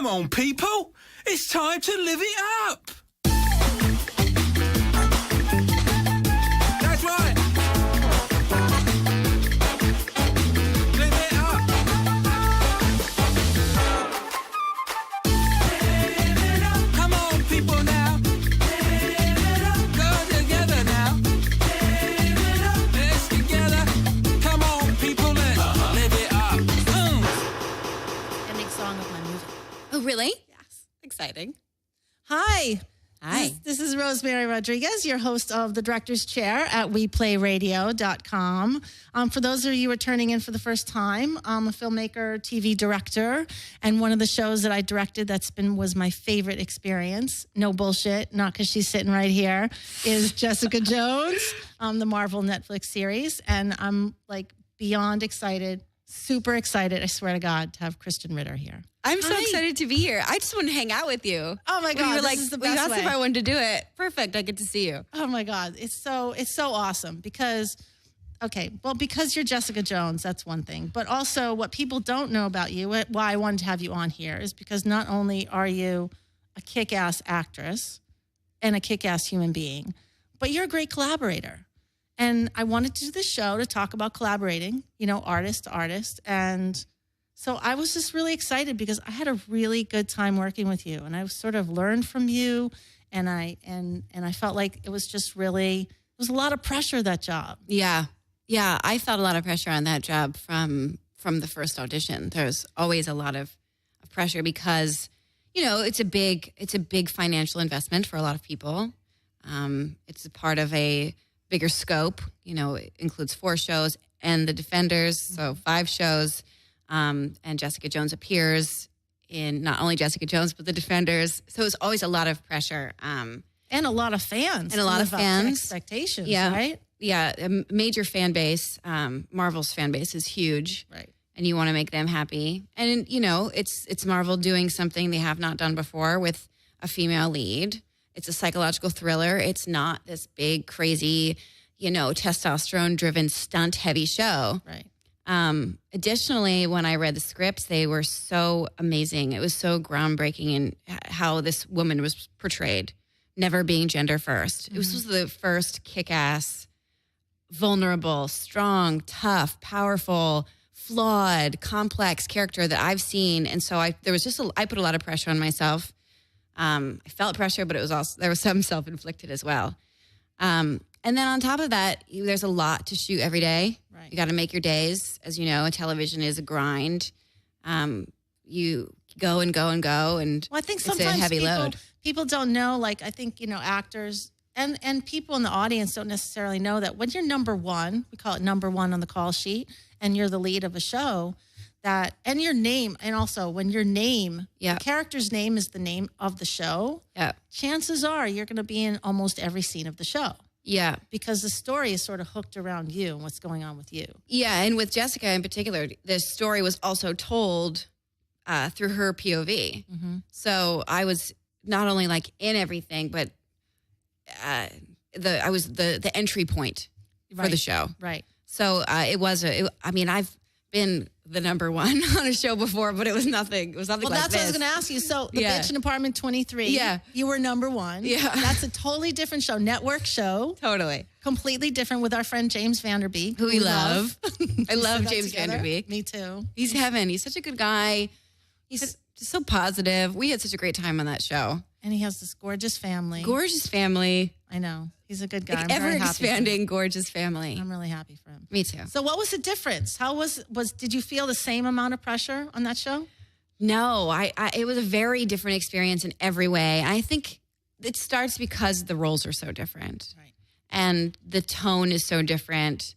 Come on, people. It's time to live it up. That's right. Live it up. Live it up. Come on, people now. Live it up. Go together now. Live it up. Let's together. Come on, people, let's live it up. Ending song of my movie. Oh, really? Yes. Exciting. Hi. Hi. This is Rosemary Rodriguez, your host of The Director's Chair at WEplayRADIO.com. For those of you who are turning in for the first time, I'm a filmmaker, TV director, and one of the shows that I directed was my favorite experience, no bullshit, not because she's sitting right here, is Jessica Jones, the Marvel Netflix series. And I'm like beyond excited, super excited, I swear to God, to have Krysten Ritter here. I'm so excited to be here. I just want to hang out with you. Oh my God, you were this is the best asked way. if I wanted to do it. Perfect. I get to see you. Oh my God, it's so awesome because you're Jessica Jones, that's one thing. But also what people don't know about you, why I wanted to have you on here, is because not only are you a kick-ass actress and a kick-ass human being, but you're a great collaborator. And I wanted to do this show to talk about collaborating, artist to artist. And so I was just really excited because I had a really good time working with you, and I sort of learned from you, and I felt like it was just really, it was a lot of pressure, that job. Yeah. Yeah. I felt a lot of pressure on that job from the first audition. There's always a lot of pressure because, it's a big financial investment for a lot of people. It's a part of a bigger scope. It includes 4 shows and The Defenders, so 5 shows. And Jessica Jones appears in not only Jessica Jones, but The Defenders. So it's always a lot of pressure. And a lot of fans. And a lot of fans. Expectations, yeah. right? Yeah, a major fan base. Marvel's fan base is huge. Right. And you want to make them happy. And, it's Marvel doing something they have not done before with a female lead. It's a psychological thriller. It's not this big, crazy, testosterone-driven, stunt-heavy show. Right. Additionally, when I read the scripts, they were so amazing. It was so groundbreaking in how this woman was portrayed, never being gender first. Mm-hmm. It was the first kick-ass, vulnerable, strong, tough, powerful, flawed, complex character that I've seen. And so I put a lot of pressure on myself. I felt pressure, but there was some self-inflicted as well. And then on top of that, there's a lot to shoot every day. Right. You got to make your days. As you know, television is a grind. You go and go and go, and well, I think it's sometimes a heavy load. People don't know. Like, I think actors and people in the audience don't necessarily know that when you're number one, we call it number one on the call sheet, and you're the lead of a show. And your name, and also when your name, the character's name is the name of the show. Yeah. Chances are you're going to be in almost every scene of the show. Yeah. Because the story is sort of hooked around you and what's going on with you. Yeah, and with Jessica in particular, the story was also told through her POV. Mm-hmm. So I was not only in everything, but I was the entry point for the show. Right. So I've been the number one on a show before, but it was nothing. It was nothing. Well, like that's what I was going to ask you. So, The Bitch in Apartment 23. Yeah, you were number one. Yeah, that's a totally different show, network show. Totally, completely different with our friend James Vanderbeek, who we love. I love James Vanderbeek. Me too. He's heaven. He's such a good guy. He's just so positive. We had such a great time on that show. And he has this gorgeous family. Gorgeous family. I know. He's a good guy. I'm ever expanding, gorgeous family. I'm really happy for him. Me too. So what was the difference? How did you feel the same amount of pressure on that show? No, it was a very different experience in every way. I think it starts because the roles are so different. Right. And the tone is so different.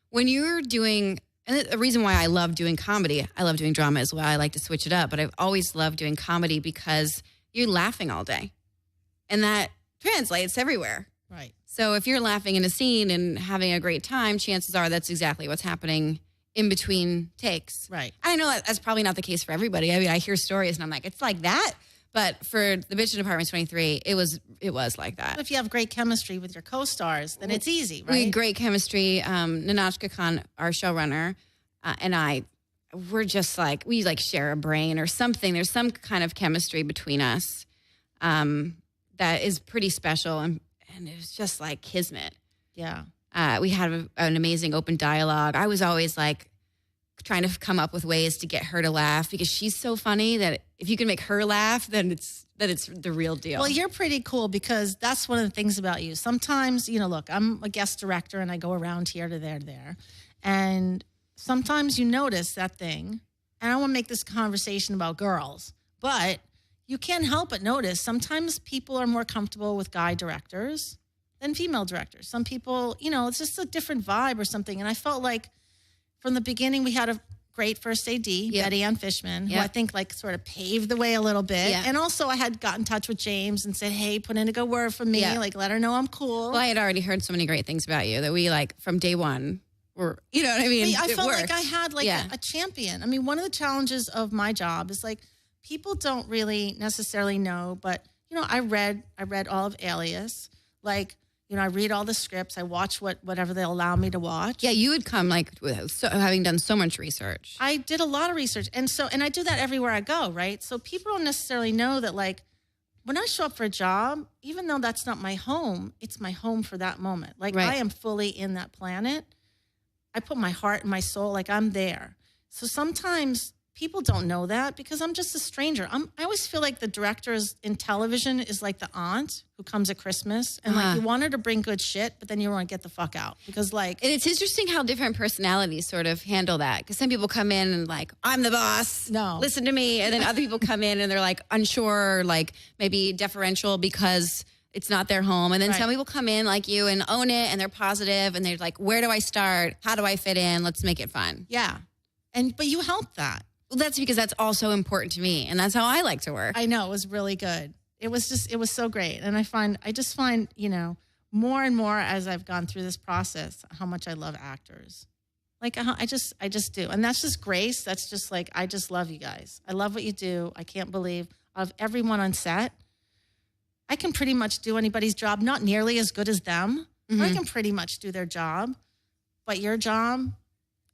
When you're doing, and the reason why I love doing comedy, I love doing drama as well. I like to switch it up, but I've always loved doing comedy because you're laughing all day. And that translates everywhere. Right. So if you're laughing in a scene and having a great time, chances are that's exactly what's happening in between takes. Right. I know that's probably not the case for everybody. I mean, I hear stories and I'm like, it's like that. But for The Bitch in Apartment 23, it was like that. But if you have great chemistry with your co-stars, then it's easy, right? We had great chemistry. Nanachka Khan, our showrunner, and I we're just like, we like share a brain or something. There's some kind of chemistry between us that is pretty special. And it was just like kismet. Yeah. We had an amazing open dialogue. I was always like trying to come up with ways to get her to laugh because she's so funny that if you can make her laugh, then it's the real deal. Well, you're pretty cool because that's one of the things about you. Sometimes, look, I'm a guest director and I go around here to there. And sometimes you notice that thing. And I want to make this conversation about girls, but you can't help but notice sometimes people are more comfortable with guy directors than female directors. Some people, it's just a different vibe or something. And I felt like from the beginning, we had a great first AD, Betty Ann Fishman, who I think like sort of paved the way a little bit. Yeah. And also I had got in touch with James and said, hey, put in a good word for me. Like, let her know I'm cool. Well, I had already heard so many great things about you that we like from day one were, you know what I mean? I felt like I had like a champion. I mean, one of the challenges of my job is like, people don't really necessarily know, but I read all of Alias. Like, I read all the scripts. I watch whatever they'll allow me to watch. Yeah, you would come like having done so much research. I did a lot of research. And I do that everywhere I go, right? So people don't necessarily know that like when I show up for a job, even though that's not my home, it's my home for that moment. Like I am fully in that planet. I put my heart and my soul, like I'm there. So sometimes people don't know that because I'm just a stranger. I always feel like the directors in television is like the aunt who comes at Christmas and like you want her to bring good shit, but then you want to get the fuck out because like... And it's interesting how different personalities sort of handle that because some people come in and like, I'm the boss. No. Listen to me. And then other people come in and they're like unsure, like maybe deferential because it's not their home. And then some people come in like you and own it and they're positive and they're like, where do I start? How do I fit in? Let's make it fun. Yeah. But you helped that. Well, that's because that's also important to me. And that's how I like to work. I know. It was really good. It was so great. And I just find, more and more as I've gone through this process, how much I love actors. Like, I just do. And that's just grace. That's just like, I just love you guys. I love what you do. I can't believe of everyone on set, I can pretty much do anybody's job, not nearly as good as them. Mm-hmm. I can pretty much do their job. But your job,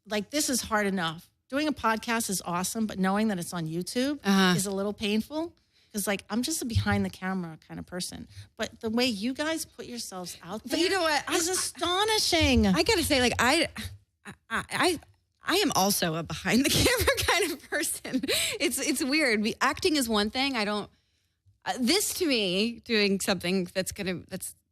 like, this is hard enough. Doing a podcast is awesome, but knowing that it's on YouTube is a little painful because, like, I'm just a behind the camera kind of person. But the way you guys put yourselves out there, but you know what, is astonishing. I gotta say, like, I am also a behind the camera kind of person. It's weird. Acting is one thing. I don't. This to me, doing something that's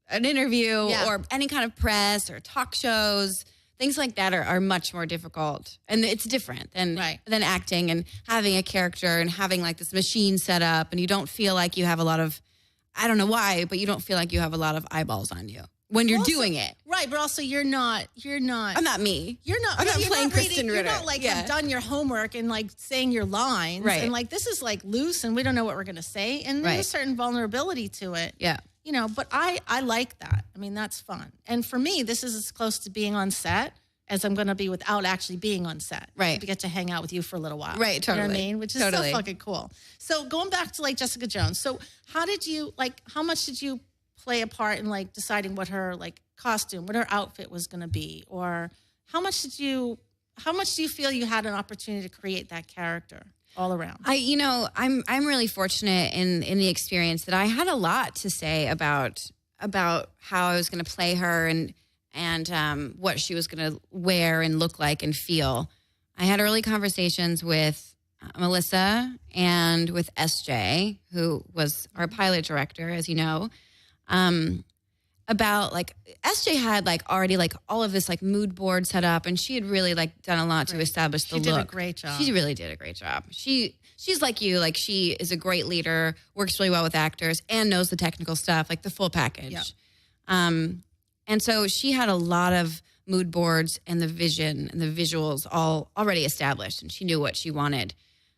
an interview or any kind of press or talk shows. Things like that are much more difficult. And it's different than acting and having a character and having like this machine set up and you don't feel like you have a lot of, I don't know why, but you don't feel like you have a lot of eyeballs on you when you're doing it. Right, but also you're not. I'm not me. I'm not playing Krysten Ritter. You're not like have done your homework and like saying your lines. Right. And like this is like loose and we don't know what we're going to say. And there's a certain vulnerability to it. Yeah. But I like that. I mean, that's fun. And for me, this is as close to being on set as I'm going to be without actually being on set. Right. To get to hang out with you for a little while. Right, totally. You know what I mean? Which is so fucking cool. So going back to like Jessica Jones. So how much did you play a part in like deciding what her like costume, what her outfit was going to be? Or how much do you feel you had an opportunity to create that character? All around. I'm really fortunate in the experience that I had a lot to say about how I was going to play her and what she was going to wear and look like and feel. I had early conversations with Melissa and with SJ, who was our pilot director, as you know, about like SJ had like already like all of this like mood board set up and she had really like done a lot to establish the look. She did a great job. She really did a great job. She's like you, like she is a great leader, works really well with actors and knows the technical stuff, like the full package. Yep. And so she had a lot of mood boards and the vision and the visuals all already established and she knew what she wanted.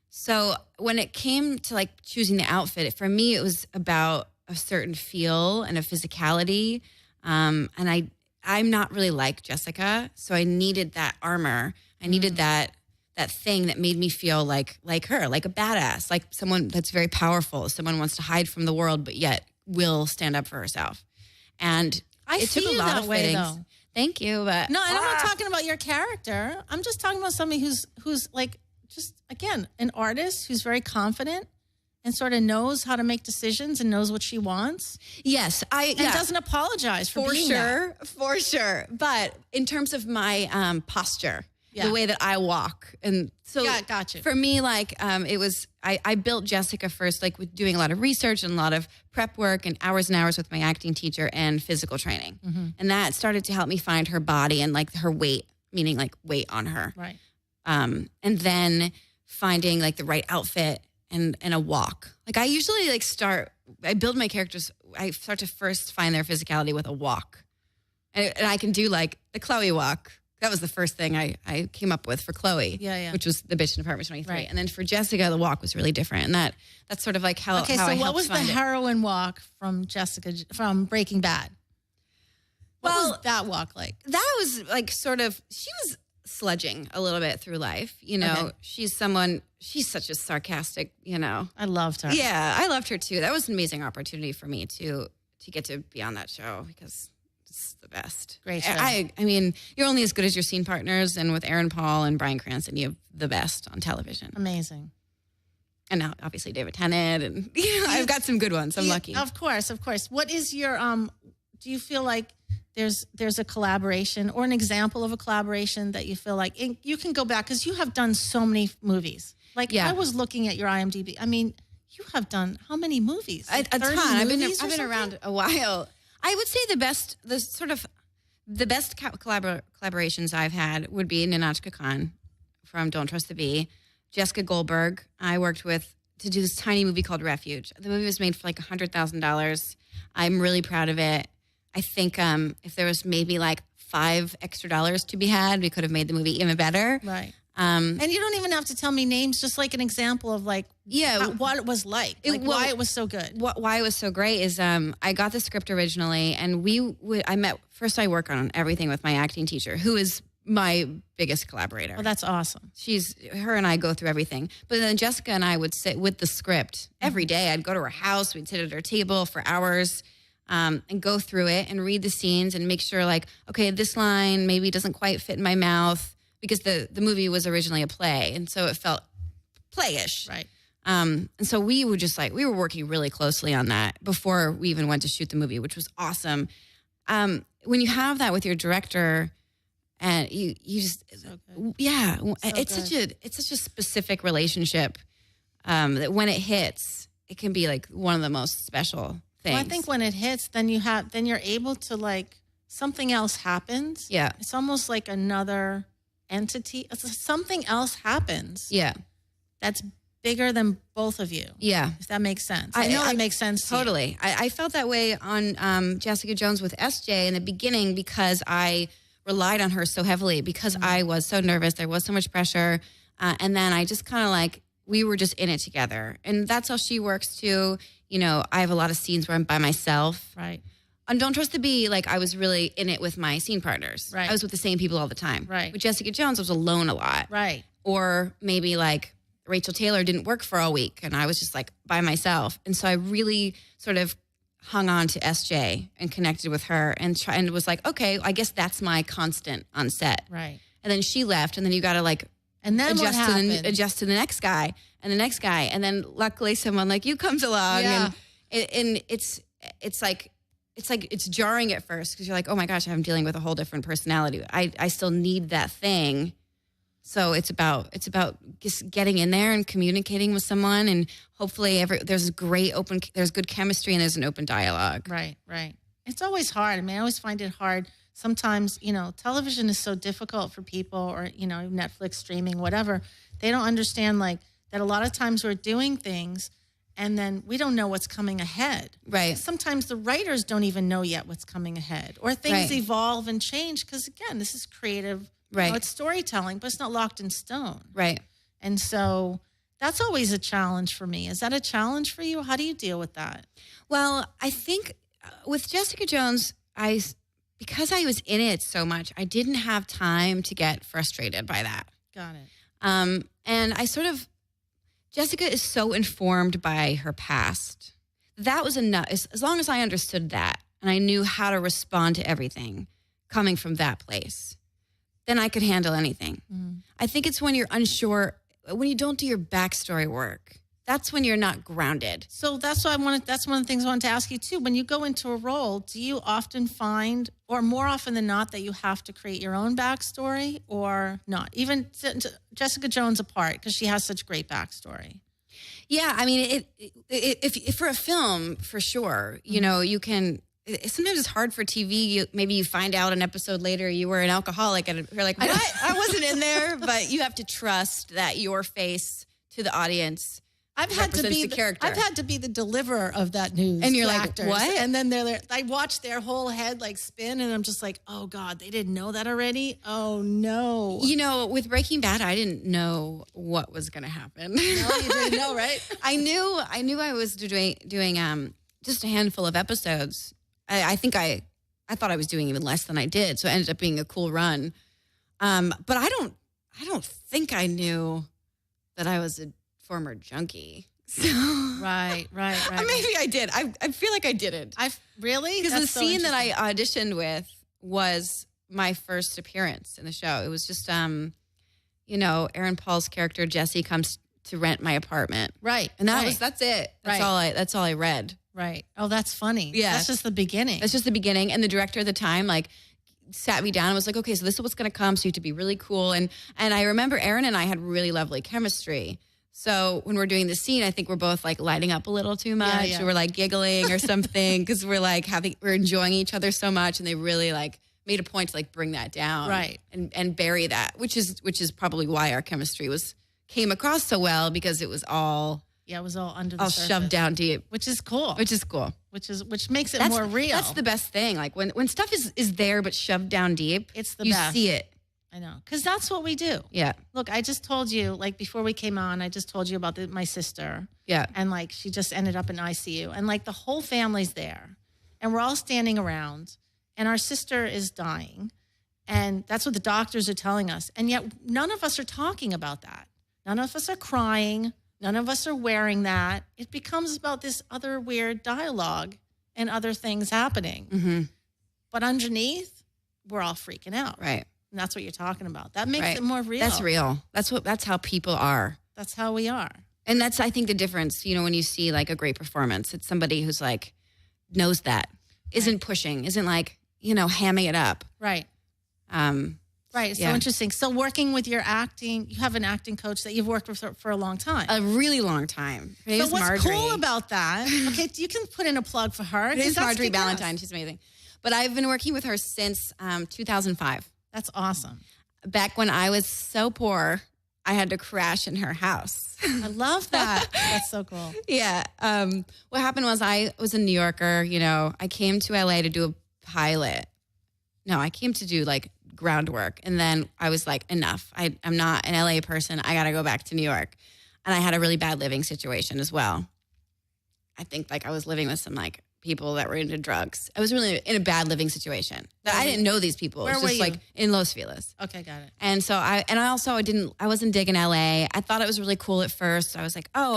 So when it came to like choosing the outfit, for me, it was about a certain feel and a physicality. And I'm not really like Jessica. So I needed that armor. I needed that thing that made me feel like her, like a badass, like someone that's very powerful. Someone wants to hide from the world, but yet will stand up for herself. And it took a lot of way, fittings. though. Thank you. But no, and I'm not talking about your character. I'm just talking about somebody who's like just, again, an artist who's very confident and sort of knows how to make decisions and knows what she wants. Yes, and doesn't apologize for being that. For sure. But in terms of my posture, the way that I walk, and so got you. For me, like it was, I built Jessica first, like with doing a lot of research and a lot of prep work and hours with my acting teacher and physical training, and that started to help me find her body and like her weight, meaning like weight on her, right? And then finding like the right outfit. And a walk. Like I usually I build my characters, I start to first find their physicality with a walk. And I can do like the Chloe walk. That was the first thing I came up with for Chloe. Yeah. Which was the bitch in Apartment 23. Right. And then for Jessica, the walk was really different. And that's sort of like how Okay, how so I what was the find it. heroine walk from Jessica, from Breaking Bad? What was that walk like? That was like sort of, she was sludging a little bit through life. You know, she's such a sarcastic, you know. I loved her. Yeah, I loved her too. That was an amazing opportunity for me to get to be on that show because it's the best. Great show. I mean, you're only as good as your scene partners, and with Aaron Paul and Bryan Cranston, you have the best on television. Amazing. And now, obviously, David Tennant, and I've got some good ones. I'm lucky. Of course. What is your do you feel like there's a collaboration or an example of a collaboration that you feel like you can go back, because you have done so many movies. Like I was looking at your IMDb. I mean, you have done how many movies? A ton. I've been around a while. I would say the best collaborations I've had would be Ninotchka Khan from Don't Trust the Bee, Jessica Goldberg. I worked with to do this tiny movie called Refuge. The movie was made for like $100,000. I'm really proud of it. I think if there was maybe like $5 extra to be had, we could have made the movie even better. Right. And you don't even have to tell me names, just like an example of like what it was like why it was so good. Why it was so great is I got the script originally, and I work on everything with my acting teacher, who is my biggest collaborator. Oh, that's awesome. Her and I go through everything. But then Jessica and I would sit with the script every day. I'd go to her house, we'd sit at her table for hours. And go through it and read the scenes and make sure, like, okay, this line maybe doesn't quite fit in my mouth, because the movie was originally a play, and so it felt playish. Right. And so we were working really closely on that before we even went to shoot the movie, which was awesome. When you have that with your director, and you just it's such a specific relationship that when it hits, it can be like one of the most special. Well, I think when it hits, then you're able to, like, something else happens. Yeah. It's almost like another entity. Something else happens. Yeah. That's bigger than both of you. Yeah. If that makes sense. I know that makes sense. Totally. I felt that way on Jessica Jones with SJ in the beginning, because I relied on her so heavily, because I was so nervous. There was so much pressure. And then I just kind of like, we were just in it together. And that's how she works too. You know, I have a lot of scenes where I'm by myself. Right. On Don't Trust the Bee, like, I was really in it with my scene partners. Right. I was with the same people all the time. Right. With Jessica Jones, I was alone a lot. Right. Or maybe like Rachel Taylor didn't work for a week and I was just like by myself. And so I really sort of hung on to SJ and connected with her and was like, okay, I guess that's my constant on set. Right. And then she left, and then you got to like, and then adjust to the next guy and the next guy. And then luckily someone like you comes along, and it's like it's jarring at first, because you're like, oh my gosh, I'm dealing with a whole different personality. I still need that thing. So it's about just getting in there and communicating with someone, and hopefully there's good chemistry and there's an open dialogue. Right. It's always hard. I mean, I always find it hard. Sometimes, television is so difficult for people, or, Netflix streaming, whatever. They don't understand, like, that a lot of times we're doing things and then we don't know what's coming ahead. Right. Sometimes the writers don't even know yet what's coming ahead, or things evolve and change, because, again, this is creative. Right. It's storytelling, but it's not locked in stone. Right. And so that's always a challenge for me. Is that a challenge for you? How do you deal with that? Well, I think with Jessica Jones, because I was in it so much, I didn't have time to get frustrated by that. Got it. And I Jessica is so informed by her past. That was enough. As long as I understood that and I knew how to respond to everything coming from that place, then I could handle anything. I think it's when you're unsure when you don't do your backstory work, that's when you're not grounded. So that's why that's one of the things I wanted to ask you too. When you go into a role, do you often find, or more often than not, that you have to create your own backstory or not? Even Jessica Jones apart, because she has such great backstory. Yeah, I mean, if for a film, for sure, you know, you can. Sometimes it's hard for TV. Maybe you find out an episode later you were an alcoholic, and you're like, "What? I wasn't in there." But you have to trust that your face to the audience. I've had to be the character. I've had to be the deliverer of that news. And you're like, actors. what? And then I watch their whole head like spin, and I'm just like, oh God, they didn't know that already. Oh no. You know, with Breaking Bad, I didn't know what was going to happen. No, you didn't know, right? I knew I was doing just a handful of episodes. I think I thought I was doing even less than I did, so it ended up being a cool run. But I don't think I knew that I was a former junkie. So, Right. maybe I did. I feel like I didn't. Really? Because the That's so scene that I interesting. auditioned with was my first appearance in the show. It was just, you know, Aaron Paul's character Jesse comes to rent my apartment, Right. and that's it. Right. That's all I read. Right. Oh, that's funny. Yeah. That's just the beginning. That's just the beginning. And the director at the time, like, sat me down and was like, okay, so this is what's going to come. So you have to be really cool. And I remember Aaron and I had really lovely chemistry. So when we're doing the scene, I think we're both like lighting up a little too much. Yeah. Or we're like giggling or something because we're like we're enjoying each other so much. And they really like made a point to like bring that down. Right. And bury that, which is probably why our chemistry came across so well, because it was all it was all under the all surface. shoved down deep. Which is cool. Which makes it more real. That's the best thing. Like when stuff is there but shoved down deep, It's the you best. see it. I know. Because that's what we do. Yeah. Look, I just told you, like before we came on, I just told you about my sister. Yeah. And like she just ended up in ICU. And like the whole family's there. And we're all standing around. And our sister is dying. And that's what the doctors are telling us. And yet none of us are talking about that. None of us are crying. None of us are wearing that. It becomes about this other weird dialogue and other things happening. Mm-hmm. But underneath, we're all freaking out. Right. And that's what you're talking about. That makes Right. it more real. That's real. That's how people are. That's how we are. And that's, I think, the difference, you know, when you see like a great performance, it's somebody who's like, knows that, isn't pushing, isn't like, you know, hamming it up. Right. Right. It's so Yeah. interesting. So working with your acting, you have an acting coach that you've worked with for a long time. A really long time. Her name So is what's Marjorie. cool about that? Okay, you can put in a plug for her. Her name 'cause is that's Marjorie kick-ass. Ballantyne. She's amazing. But I've been working with her since 2005. That's awesome. Back when I was so poor, I had to crash in her house. I love that. That's so cool. Yeah. What happened was I was a New Yorker, you know, I came to LA to do a pilot. No, I came to do like groundwork. And then I was like, enough. I'm not an LA person. I got to go back to New York. And I had a really bad living situation as well. I think like I was living with some like people that were into drugs. I was really in a bad living situation. I didn't know these people. Where It was were just you? like in Los Feliz. Okay, got it. And so I wasn't digging LA. I thought it was really cool at first. I was like, oh,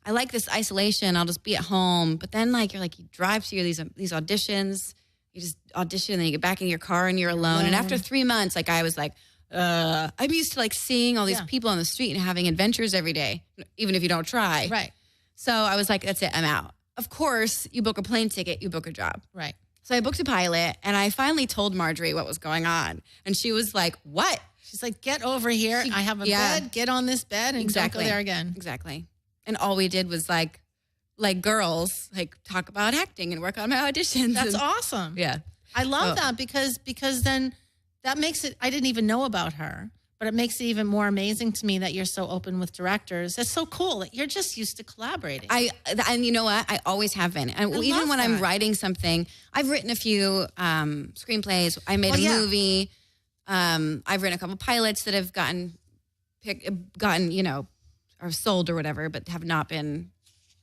I like this isolation. I'll just be at home. But then like, you drive to these auditions, you just audition and then you get back in your car and you're alone. And after 3 months, like I was like, I'm used to like seeing all these people on the street and having adventures every day, even if you don't try. Right. So I was like, that's it, I'm out. Of course, you book a plane ticket, you book a job. Right. So I booked a pilot and I finally told Marjorie what was going on. And she was like, what? She's like, get over here. I have a bed. Get on this bed and don't go there again. Exactly. And all we did was like girls, like talk about acting and work on my auditions. That's awesome. Yeah. I love that because then that makes it, I didn't even know about her, but it makes it even more amazing to me that you're so open with directors. That's so cool. You're just used to collaborating. And you know what? I always have been. And even love when I'm that. writing something, I've written a few screenplays. I made a movie. I've written a couple pilots that have gotten, you know, or sold or whatever, but have not been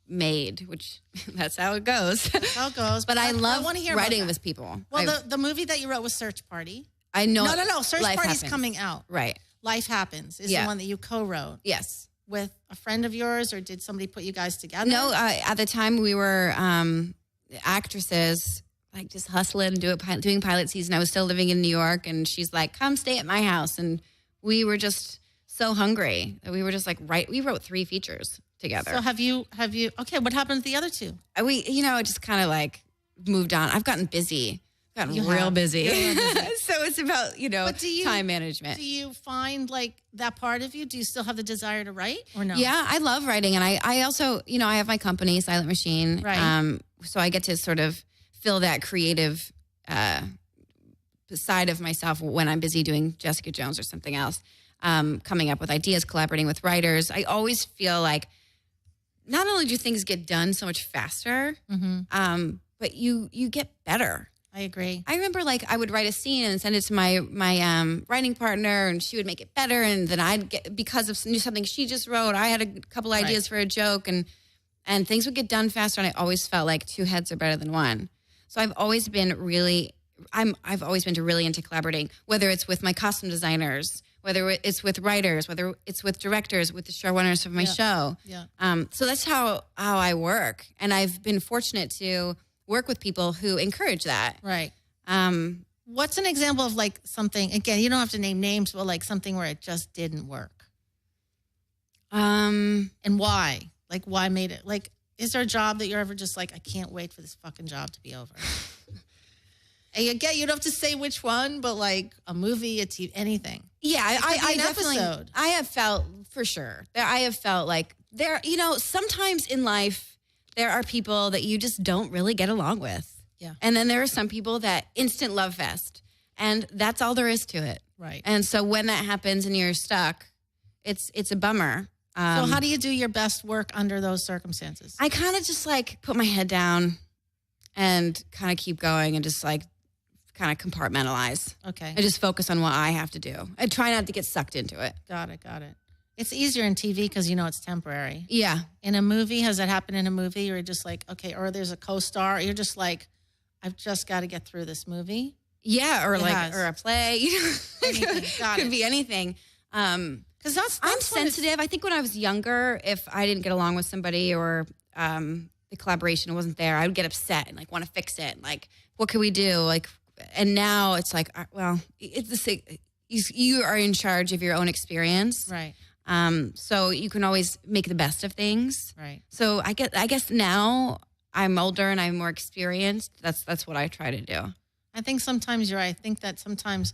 made, which that's how it goes. That's how it goes. But I love wanna hear writing about that. with people. Well, the movie that you wrote was Search Party. I know. No. Search Life Party's happens. coming out. Right. Life Happens is Yeah. the one that you co-wrote Yes. with a friend of yours, or did somebody put you guys together? No, at the time we were actresses, like just hustling, doing pilot season. I was still living in New York, and she's like, come stay at my house. And we were just so hungry that we were just like, we wrote 3 features together. So have you, okay, what happened to the other 2? We, just kind of like moved on. I've gotten busy. You Real have. busy. You're real busy. So it's about, But time management. Do you find like that part of you? Do you still have the desire to write or no? Yeah, I love writing. And I also, I have my company, Silent Machine. Right. So I get to sort of fill that creative side of myself when I'm busy doing Jessica Jones or something else, coming up with ideas, collaborating with writers. I always feel like not only do things get done so much faster, but you get better. I agree. I remember like I would write a scene and send it to my writing partner, and she would make it better. And then I'd get, because of something she just wrote, I had a couple ideas for a joke, and things would get done faster. And I always felt like 2 heads are better than 1. So I've always been really into collaborating, whether it's with my costume designers, whether it's with writers, whether it's with directors, with the showrunners of my show. Yeah. So that's how I work, and I've been fortunate to work with people who encourage that. Right. What's an example of like something, again, you don't have to name names, but like something where it just didn't work? And why? Like, why made it? Like, is there a job that you're ever just like, I can't wait for this fucking job to be over? And again, you don't have to say which one, but like a movie, a TV, anything. Yeah, I definitely, episode. I have felt for sure. I have felt like there, sometimes in life, there are people that you just don't really get along with. Yeah. And then there are some people that instant love fest. And that's all there is to it. Right. And so when that happens and you're stuck, it's a bummer. So how do you do your best work under those circumstances? I kind of just like put my head down and kind of keep going and just like kind of compartmentalize. Okay. I just focus on what I have to do. I try not to get sucked into it. Got it. It's easier in TV because it's temporary. Yeah. In a movie, has that happened in a movie? You're just like, okay, or there's a co-star. You're just like, I've just got to get through this movie. Yeah, or Yes. or a play. Anything. Got Could it. be anything. Because that's I'm what sensitive. I think when I was younger, if I didn't get along with somebody or the collaboration wasn't there, I would get upset and like want to fix it. Like, what can we do? Like, and now it's like, well, it's the same. You are in charge of your own experience. Right. So you can always make the best of things. Right. So I guess now I'm older and I'm more experienced. That's what I try to do. I think sometimes you're right. I think that sometimes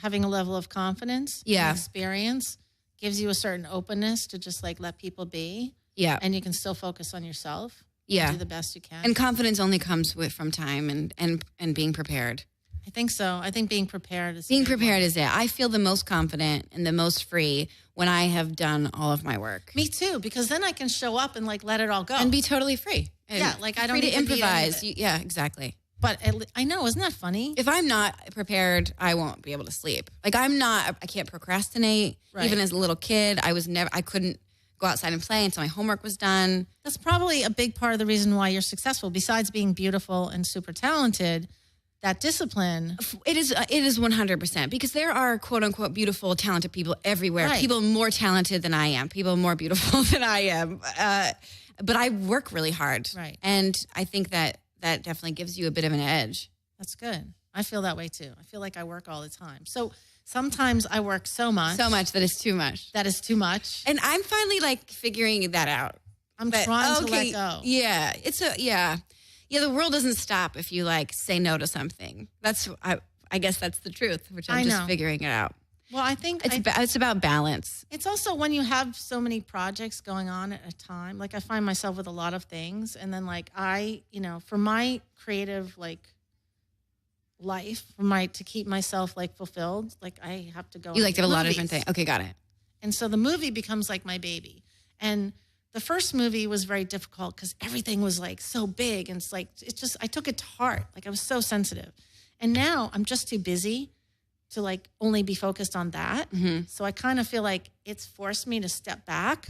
having a level of confidence Yeah. and experience gives you a certain openness to just like let people be. Yeah. And you can still focus on yourself. Yeah. And do the best you can. And confidence only comes from time and being prepared. I think so. I think being prepared is Being a big prepared one. is it. I feel the most confident and the most free when I have done all of my work. Me too, because then I can show up and like let it all go. And be totally free. And Yeah, like I don't free need to to be any of improvise. it. Yeah, exactly. But I know, isn't that funny? If I'm not prepared, I won't be able to sleep. Like I can't procrastinate. Right. Even as a little kid, I couldn't go outside and play until my homework was done. That's probably a big part of the reason why you're successful. Besides being beautiful and super talented, that discipline. It is 100% because there are quote unquote beautiful, talented people everywhere. Right. People more talented than I am. People more beautiful than I am. But I work really hard. Right. And I think that definitely gives you a bit of an edge. That's good. I feel that way too. I feel like I work all the time. So sometimes I work so much. So much that it's too much. That is too much. And I'm finally like figuring that out. I'm But, trying to let go. Yeah. Yeah, the world doesn't stop if you like say no to something. I guess that's the truth, which I'm I just know. figuring it out. Well, I think It's about balance. it's also when you have so many projects going on at a time. Like I find myself with a lot of things, and then like for my creative like life, to keep myself like fulfilled, like I have to go. You like to have a lot of movies. different things. Okay, got it. And so the movie becomes like my baby. And the first movie was very difficult because everything was like so big. And I took it to heart. Like I was so sensitive. And now I'm just too busy to like only be focused on that. Mm-hmm. So I kind of feel like it's forced me to step back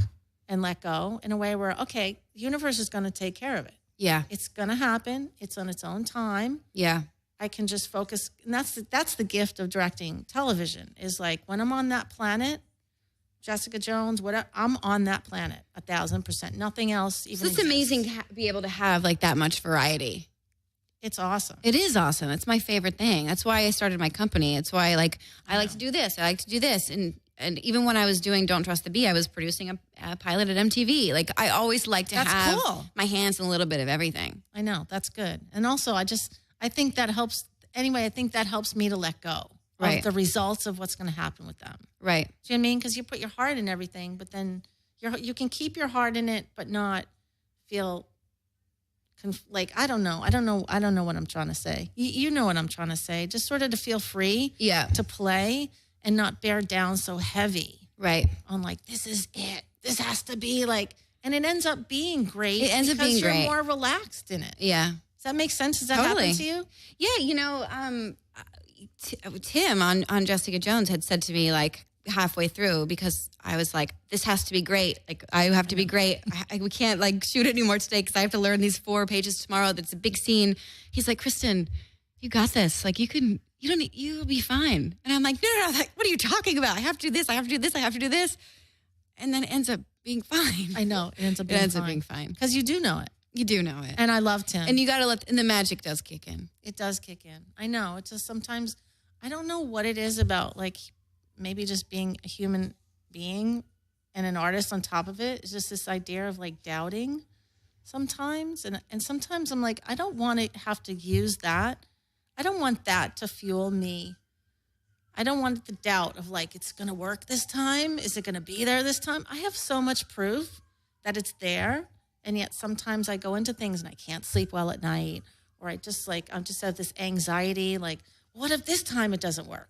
and let go in a way where, okay, the universe is going to take care of it. Yeah. It's going to happen. It's on its own time. Yeah. I can just focus. And that's the gift of directing television is like when I'm on that planet, Jessica Jones, whatever, I'm on that planet 1,000%. Nothing else even So it's exists. amazing to be able to have like that much variety. It's awesome. It is awesome. It's my favorite thing. That's why I started my company. It's why I like to do this. I like to do this. And And even when I was doing Don't Trust the Bee, I was producing a pilot at MTV. Like, I always like to have my hands in a little bit of everything. I know, that's good. And also, I think that helps. Anyway, I think that helps me to let go of the results of what's going to happen with them. Right. Do you know what I mean? Because you put your heart in everything, but then you can keep your heart in it, but not feel like, I don't know what I'm trying to say. You know what I'm trying to say. Just sort of to feel free to play and not bear down so heavy. Right. On like, this is it. This has to be like, and it ends up being great. It ends up being great. Because you're more relaxed in it. Yeah. Does that make sense? Does that happen to you? Yeah, you know, Tim on Jessica Jones had said to me like halfway through, because I was like, this has to be great. Like, I have to be great. We can't like shoot it anymore today because I have to learn these 4 pages tomorrow. That's a big scene. He's like, Krysten, you got this. Like, you'll be fine. And I'm like, no. Like, what are you talking about? I have to do this. I have to do this. I have to do this. And then it ends up being fine. I know. It ends up being fine. Because you do know it. You do know it. And I loved him. And you got to and the magic does kick in. It does kick in. I know. It's just sometimes, I don't know what it is about, like, maybe just being a human being and an artist on top of it. It's just this idea of, like, doubting sometimes. And sometimes I'm like, I don't want to have to use that. I don't want that to fuel me. I don't want the doubt of, like, it's going to work this time. Is it going to be there this time? I have so much proof that it's there. And yet sometimes I go into things and I can't sleep well at night, or I just have this anxiety, like, what if this time it doesn't work?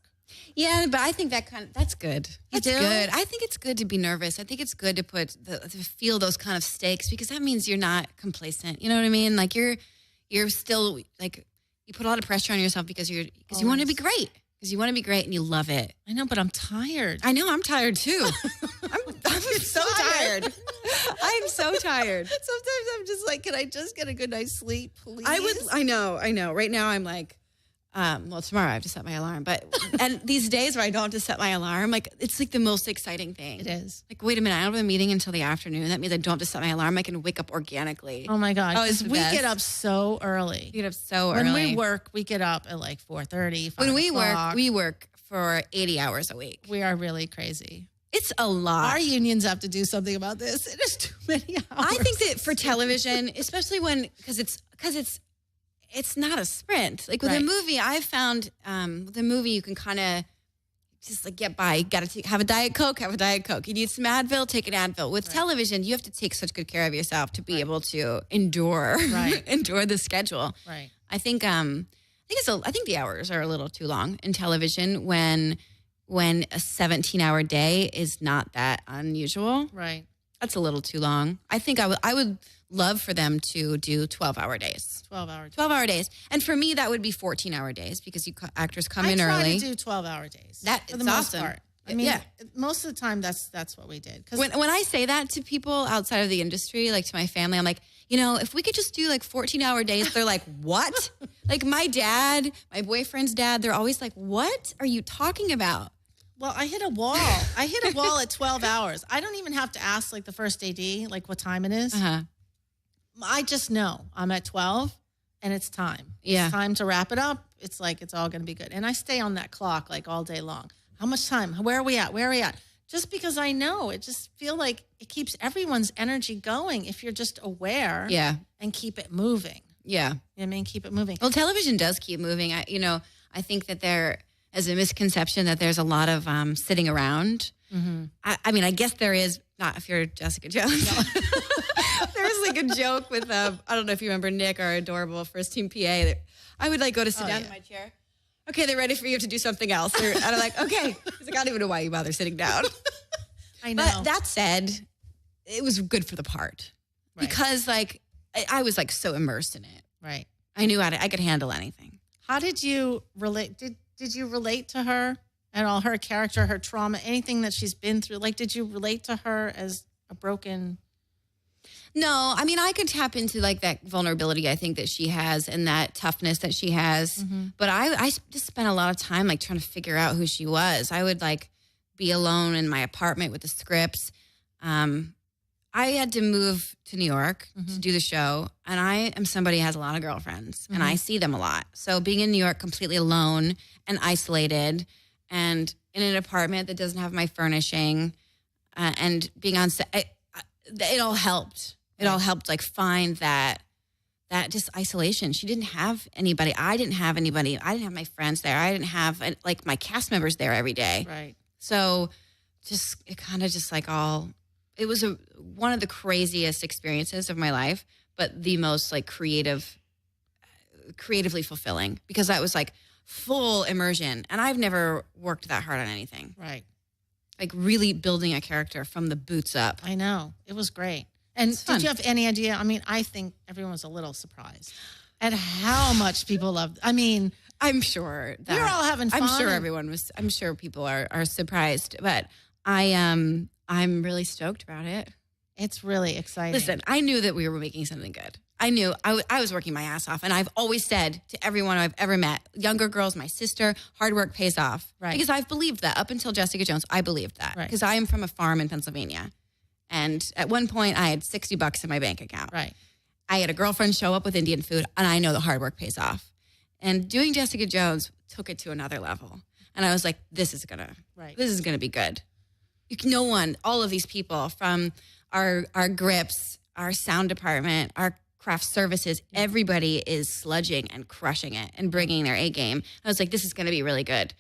Yeah, but I think that's good. That's do? good. I think it's good to be nervous. I think it's good to to feel those kind of stakes, because that means you're not complacent. You know what I mean? Like, you're still, like, you put a lot of pressure on yourself because you want to be great. Because you want to be great and you love it. I know, but I'm tired. I know, I'm tired too. I'm so tired. I'm so tired. Sometimes I'm just like, can I just get a good night's sleep, please? I know. Right now I'm like, well, tomorrow I have to set my alarm. And these days where I don't have to set my alarm, like, it's like the most exciting thing. It is. Like, wait a minute, I don't have a meeting until the afternoon. That means I don't have to set my alarm. I can wake up organically. Oh my God. Oh, it's the we best. get up so early. We get up so When early. we work, we get up at like 4:30. When we work for 80 hours a week. We are really crazy. It's a lot. Our unions have to do something about this. It is too many hours. I think that for television, especially because it's not a sprint. Like, with a movie, I've found with a movie you can kind of just like get by. You got to have a Diet Coke. You need some Advil, take an Advil. With television, you have to take such good care of yourself to be able to endure the schedule. Right. I think the hours are a little too long in television when a 17-hour day is not that unusual. Right. That's a little too long. I think I would love for them to do 12-hour days. 12-hour days. And for me, that would be 14-hour days, because actors come in early. I try to do 12-hour days. For the most part. I mean, most of the time, that's what we did. When I say that to people outside of the industry, like to my family, I'm like, if we could just do like 14-hour days, they're like, what? Like, my boyfriend's dad, they're always like, what are you talking about? Well, I hit a wall. At 12 hours. I don't even have to ask, like, the first AD, like, what time it is. Uh-huh. I just know I'm at 12 and it's time. Yeah. It's time to wrap it up. It's like, it's all going to be good. And I stay on that clock, like, all day long. How much time? Where are we at? Just because I know, it just feel like it keeps everyone's energy going if you're just aware and keep it moving. Yeah. You know what I mean? Keep it moving. Well, television does keep moving. I think that there is a misconception that there's a lot of sitting around. Mm-hmm. I mean, I guess there is, not if you're Jessica Jones. No. There's like a joke with, I don't know if you remember Nick, our adorable first team PA. I would like go to sit down in my chair. Okay, they're ready for you to do something else. And I'm like, okay. He's like, I don't even know why you bother sitting down. I know. But that said, it was good for the part. Right. Because like, I was like so immersed in it. Right. I knew I could handle anything. How did you relate? Did you relate to her and all, her character, her trauma, anything that she's been through? Like, did you relate to her as a broken? No, I mean, I could tap into like that vulnerability I think that she has and that toughness that she has. Mm-hmm. But I just spent a lot of time like trying to figure out who she was. I would like be alone in my apartment with the scripts. I had to move to New York to do the show. And I am somebody who has a lot of girlfriends and I see them a lot. So being in New York completely alone and isolated and in an apartment that doesn't have my furnishing, and being on set, it all helped. It all helped, like, find that just isolation. She didn't have anybody. I didn't have anybody. I didn't have my friends there. I didn't have, like, my cast members there every day. Right. So it kind of just like it was one of the craziest experiences of my life, but the most, like, creatively fulfilling, because that was, like, full immersion. And I've never worked that hard on anything. Right. Like, really building a character from the boots up. I know. It was great. And did you have any idea? I mean, I think everyone was a little surprised at how much people loved. I mean, I'm sure that you're all having fun. I'm sure everyone was. I'm sure people are surprised, but I'm really stoked about it. It's really exciting. Listen, I knew that we were making something good. I knew I was working my ass off, and I've always said to everyone I've ever met, younger girls, my sister, hard work pays off. Right. Because I've believed that up until Jessica Jones. I believed that because I am from a farm in Pennsylvania. And at one point, I had $60 in my bank account. Right. I had a girlfriend show up with Indian food, and I know the hard work pays off. And doing Jessica Jones took it to another level. And I was like, this is gonna be good. No one, all of these people, from our grips, our sound department, our craft services, everybody is sludging and crushing it and bringing their A game. I was like, this is gonna be really good.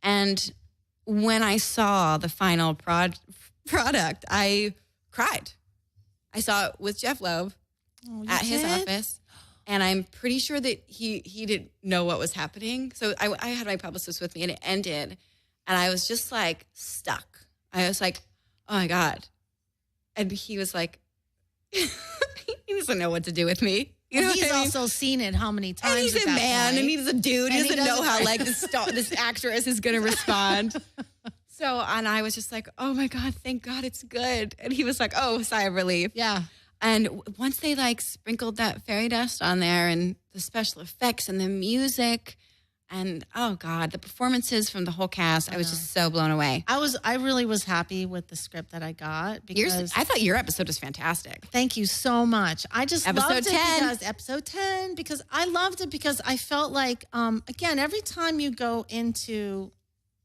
And when I saw the final product, I cried. I saw it with Jeff Loeb at his office, and I'm pretty sure that he didn't know what was happening. So I had my publicist with me, and it ended, and I was just, like, stuck. I was like, oh my God. And he was like, he doesn't know what to do with me. You know, he's also seen it how many times? And he's a man, and he's a dude. He doesn't know how, like, this actress is going to respond. So, and I was just like, oh my God, thank God it's good. And he was like, oh, sigh of relief. Yeah. And once they, like, sprinkled that fairy dust on there, and the special effects and the music, and oh God, the performances from the whole cast, I was just so blown away. I really was happy with the script that I got, because I thought your episode was fantastic. Thank you so much. I just loved Episode 10. Episode 10, because I loved it, because I felt like, again, every time you go into...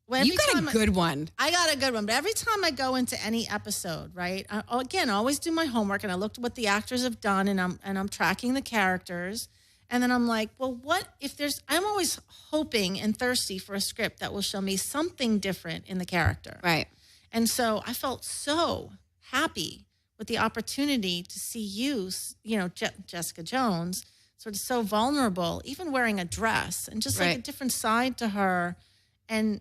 You got a good one. I got a good one. But every time I go into any episode, right, I always do my homework, and I looked at what the actors have done, and I'm tracking the characters. And then I'm like, well, what if I'm always hoping and thirsty for a script that will show me something different in the character. Right. And so I felt so happy with the opportunity to see you, Jessica Jones, sort of so vulnerable, even wearing a dress, and just like a different side to her. And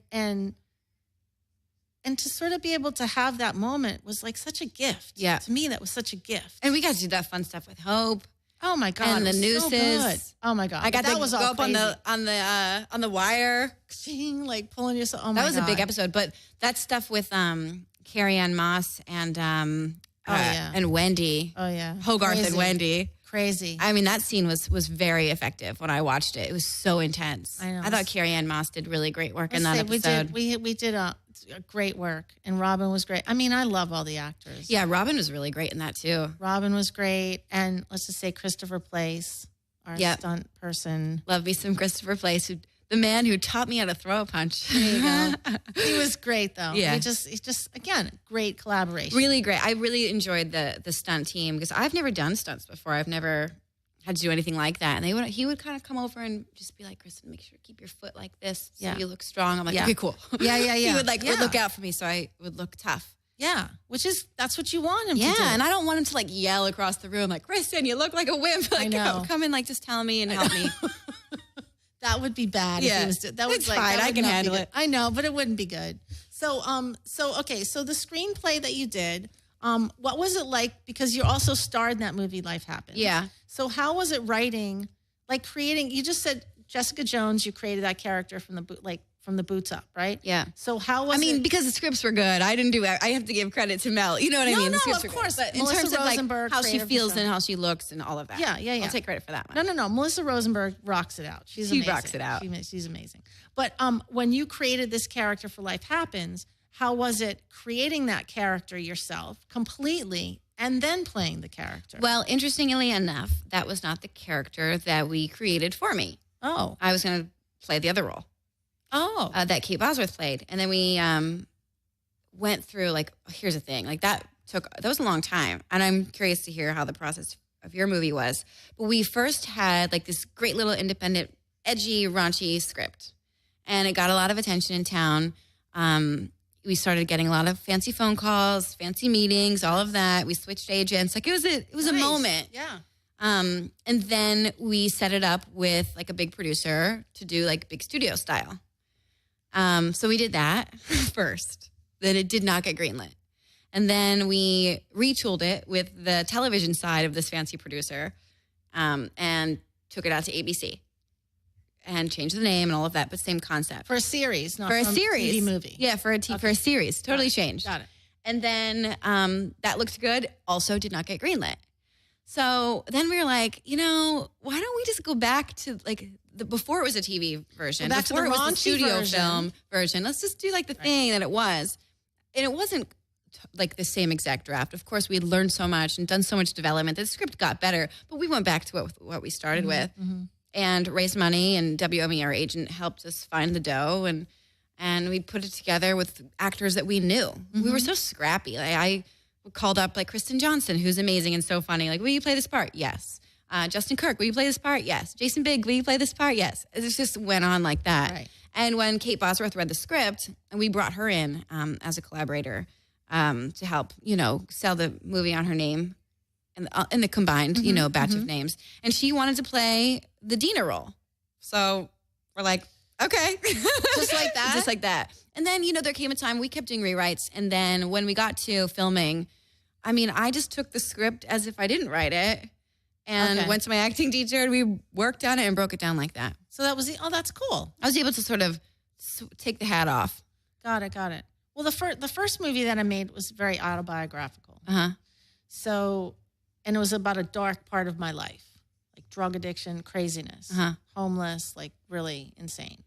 to sort of be able to have that moment was like such a gift. Yeah. To me, that was such a gift. And we got to do that fun stuff with Hope. Oh my God. And the nooses. So good. Oh my God. I got that to was go all up crazy. on the wire. Like pulling yourself. Oh my God. That was a big episode. But that stuff with Carrie Ann Moss and and Wendy. Oh yeah. Hogarth Crazy. and Wendy. Crazy. I mean, that scene was very effective when I watched it. It was so intense. I know. I thought Carrie Ann Moss did really great work in that episode. We did a great work, and Robin was great. I mean, I love all the actors. Yeah, Robin was really great in that too. Robin was great, and let's just say Christopher Place, our stunt person. Love me some Christopher Place, the man who taught me how to throw a punch. There you go. He was great, though. Yeah. He just again, great collaboration. Really great. I really enjoyed the stunt team, because I've never done stunts before. I've never had to do anything like that. And he would kind of come over and just be like, Krysten, make sure to keep your foot like this so you look strong. I'm like, okay, cool. Yeah. He would would look out for me so I would look tough. Yeah, that's what you want him to do. Yeah, and I don't want him to like yell across the room like, Krysten, you look like a wimp. Like, I know. Come and like just tell me and help me. That would be bad. Yeah, if he was that was it's like, fine. that I would can not be handle good. it. I know, but it wouldn't be good. So the screenplay that you did, what was it like? Because you also starred in that movie, Life Happens. Yeah. So how was it writing, like creating? You just said Jessica Jones. You created that character from the boots up, right? Yeah. So how was it? I mean, because the scripts were good. I didn't do it. I have to give credit to Mel. You know what I mean? The scripts of were course. good. But in Melissa terms of like Rosenberg, how she creative feels stuff. and how she looks and all of that. Yeah. I'll take credit for that one. No. Melissa Rosenberg rocks it out. She amazing. Rocks it out. She's amazing. But when you created this character for Life Happens, how was it creating that character yourself completely and then playing the character? Well, interestingly enough, that was not the character that we created for me. Oh. I was going to play the other role. that Kate Bosworth played. And then we went through, like, here's the thing, like that was a long time. And I'm curious to hear how the process of your movie was. But we first had like this great little independent, edgy, raunchy script. And it got a lot of attention in town. We started getting a lot of fancy phone calls, fancy meetings, all of that. We switched agents. Like it was a moment. Yeah. And then we set it up with like a big producer to do like big studio style. So we did that first. Then it did not get greenlit. And then we retooled it with the television side of this fancy producer, and took it out to ABC and changed the name and all of that, but same concept. For a series, not for a from series. TV movie. Yeah, for a series. Totally changed. Got it. And then that looked good. Also did not get greenlit. So then we were like, why don't we just go back to like before it was a TV version, back to before the it was the raunchy studio version. film version. Let's just do like the thing that it was. And it wasn't like the same exact draft. Of course, we had learned so much and done so much development. The script got better, but we went back to what we started with and raised money. And WME, our agent, helped us find the dough, and we put it together with actors that we knew. We were so scrappy. Like, I called up like Krysten Johnson, who's amazing and so funny. Like, will you play this part? Yes. Justin Kirk, will you play this part? Yes. Jason Bigg, will you play this part? Yes. It just went on like that. Right. And when Kate Bosworth read the script, and we brought her in as a collaborator to help, sell the movie on her name in the combined, batch of names. And she wanted to play the Dina role. So we're like, okay. Just like that? Just like that. And then, there came a time we kept doing rewrites. And then when we got to filming, I just took the script as if I didn't write it and went to my acting teacher, and we worked on it and broke it down like that. So that was that's cool. I was able to sort of take the hat off. Got it. Well, the first movie that I made was very autobiographical. So, and it was about a dark part of my life, like drug addiction, craziness, homeless, like really insane.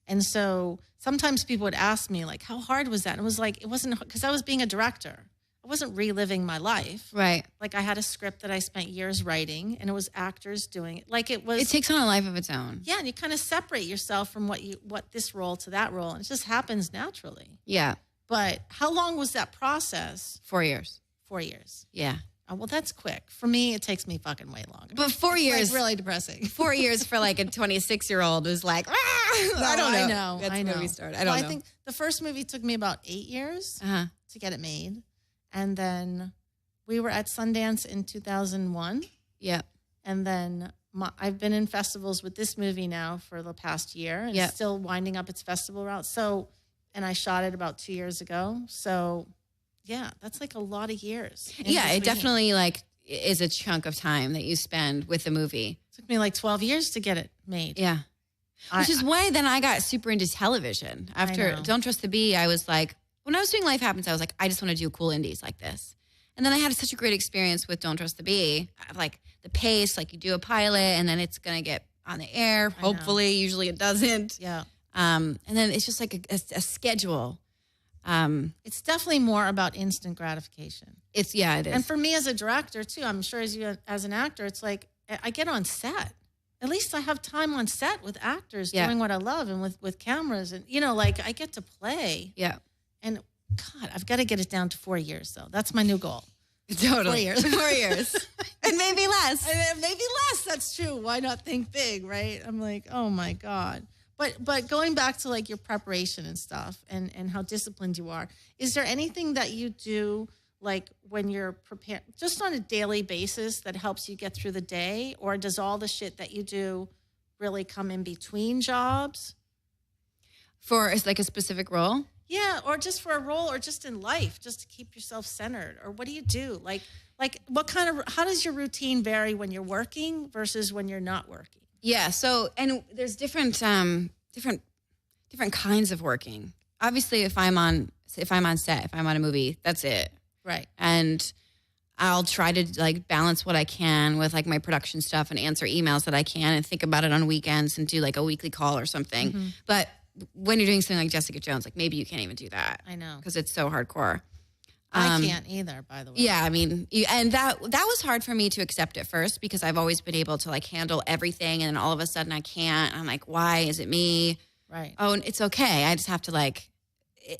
And so sometimes people would ask me like, how hard was that? And it was like, it wasn't, because I was being a director. I wasn't reliving my life. Right. Like I had a script that I spent years writing, and it was actors doing it. Like it was. It takes on a life of its own. Yeah, and you kind of separate yourself from what this role to that role, and it just happens naturally. Yeah. But how long was that process? 4 years. 4 years. Yeah. Oh, well, that's quick. For me, it takes me fucking way longer. But 4 years. It's really depressing. 4 years for like a 26-year-old is like, I don't know. I know. That's I know. when we started. I don't know. I think the first movie took me about 8 years to get it made. And then we were at Sundance in 2001. Yeah. And then I've been in festivals with this movie now for the past year, and it's still winding up its festival route. So, and I shot it about 2 years ago. So, yeah, that's like a lot of years. Yeah, it definitely like is a chunk of time that you spend with the movie. It took me like 12 years to get it made. Yeah. Which is why then I got super into television. After Don't Trust the Bee, I was like, when I was doing Life Happens, I was like, I just want to do cool indies like this. And then I had such a great experience with Don't Trust the Bee. Like the pace, like you do a pilot and then it's going to get on the air. Hopefully, usually it doesn't. Yeah. And then it's just like a schedule. It's definitely more about instant gratification. It is. And for me as a director too, I'm sure as an actor, it's like I get on set. At least I have time on set with actors doing what I love, and with cameras, and like I get to play. Yeah. And God, I've got to get it down to 4 years though. That's my new goal. Totally. 4 years. 4 years. And maybe less. And maybe less. That's true. Why not think big, right? I'm like, oh my God. But going back to like your preparation and stuff and how disciplined you are, is there anything that you do like when you're prepared just on a daily basis that helps you get through the day? Or does all the shit that you do really come in between jobs? For like a specific role? Yeah, or just for a role, or just in life, just to keep yourself centered. Or what do you do? Like what how does your routine vary when you're working versus when you're not working? Yeah. So, and there's different kinds of working. Obviously, if I'm on set, if I'm on a movie, that's it. Right. And I'll try to like balance what I can with like my production stuff and answer emails that I can and think about it on weekends and do like a weekly call or something. But when you're doing something like Jessica Jones, like maybe you can't even do that. I know. Because it's so hardcore. I can't either, by the way. Yeah, I mean, and that was hard for me to accept at first because I've always been able to like handle everything, and then all of a sudden I can't. I'm like, why is it me? Right. Oh, and it's okay. I just have to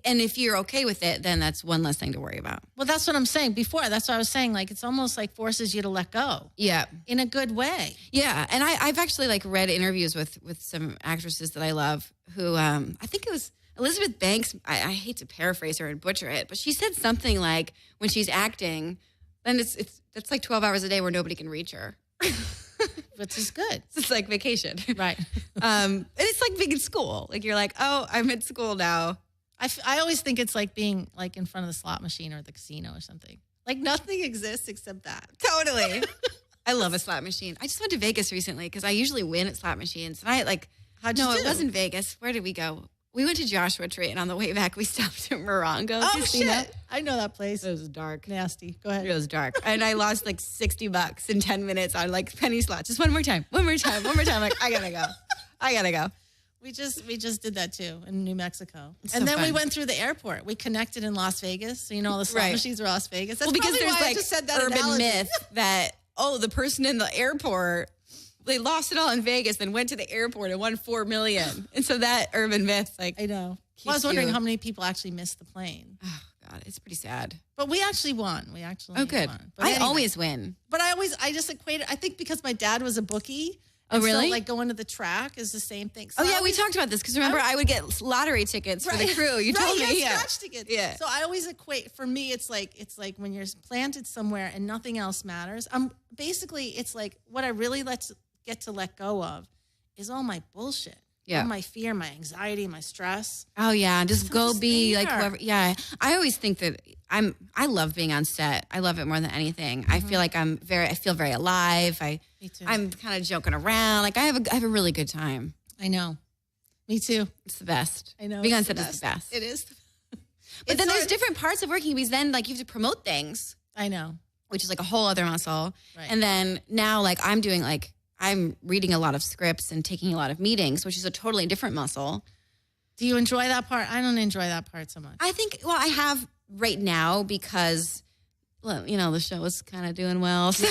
and if you're okay with it, then that's one less thing to worry about. Well, that's what I'm saying before. That's what I was saying. Like, it's almost like forces you to let go. Yeah. In a good way. Yeah. And I've actually read interviews with some actresses that I love who, I think it was Elizabeth Banks. I hate to paraphrase her and butcher it, but she said something like when she's acting, then it's like 12 hours a day where nobody can reach her. Which is good. It's like vacation. Right. And it's like being in school. Like you're like, oh, I'm in school now. I always think it's like being like in front of the slot machine or the casino or something. Like nothing exists except that. Totally. I love a slot machine. I just went to Vegas recently because I usually win at slot machines. And How'd you do? It wasn't Vegas. Where did we go? We went to Joshua Tree, and on the way back, we stopped at Morongo Casino. Shit. I know that place. It was dark. Nasty. Go ahead. It was dark. And I lost like $60 in 10 minutes on like penny slots. Just one more time. Like, I gotta go. We just did that too in New Mexico. It's and so then we fun. went through the airport. We connected in Las Vegas. So you know all the slot Right. machines are Las Vegas. That's Because probably there's why I like just said that urban analogy. myth that, the person in the airport, they lost it all in Vegas, then went to the airport and won $4 million. And so that urban myth, I know. Well, I was wondering you- how many people actually missed the plane. Oh, God, it's pretty sad. But we actually won. Oh, good. won. But I anyway. always win. But I just equated, I think because my dad was a bookie. Oh, and really? So like going to the track is the same thing. So Oh, I yeah, we always- talked about this because remember I would get lottery tickets for the crew. You told me. Yeah, Yeah. scratch tickets. Yeah. So I always equate, for me, it's like when you're planted somewhere and nothing else matters. Basically, it's like what I really get to let go of is all my bullshit. Yeah. All my fear, my anxiety, my stress. Oh yeah, just So go just be there. like whoever. Yeah, I always think that I love being on set. I love it more than anything. I feel like I feel very alive. Me too. I'm kind of joking around. Like I have a really good time. I know. Me too. It's the best. I know. Being on it's set is the best. It is. But then there's different parts of working because then like you have to promote things, I know. which is like a whole other muscle. Right. And then now like I'm reading a lot of scripts and taking a lot of meetings, which is a totally different muscle. Do you enjoy that part? I don't enjoy that part so much. I think, I have right now because, well, the show is kind of doing well. So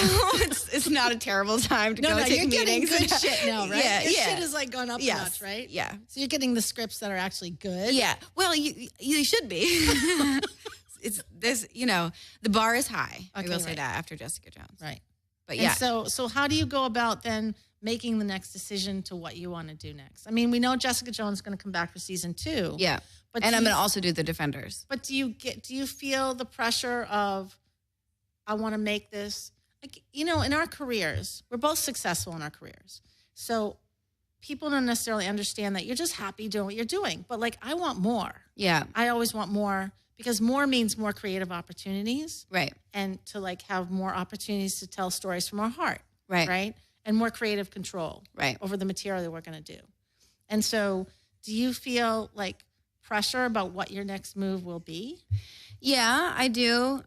it's not a terrible time to go take you're getting meetings. good shit now, right? Yeah, Your yeah. shit is like gone up a notch, right? Yeah. So you're getting the scripts that are actually good. Yeah. Well, you should be. The bar is high. I Okay, will say right. that after Jessica Jones. Right. But yeah. And so how do you go about then making the next decision to what you want to do next? I mean, we know Jessica Jones is going to come back for season 2. Yeah. But And do I'm you- going to also do The Defenders. But do you feel the pressure of, I want to make this, like, in our careers, we're both successful in our careers. So people don't necessarily understand that you're just happy doing what you're doing. But like, I want more. Yeah. I always want more because more means more creative opportunities Right. and to like have more opportunities to tell stories from our heart. Right. Right. And more creative control Right. over the material that we're going to do. And so do you feel like pressure about what your next move will be? Yeah, I do.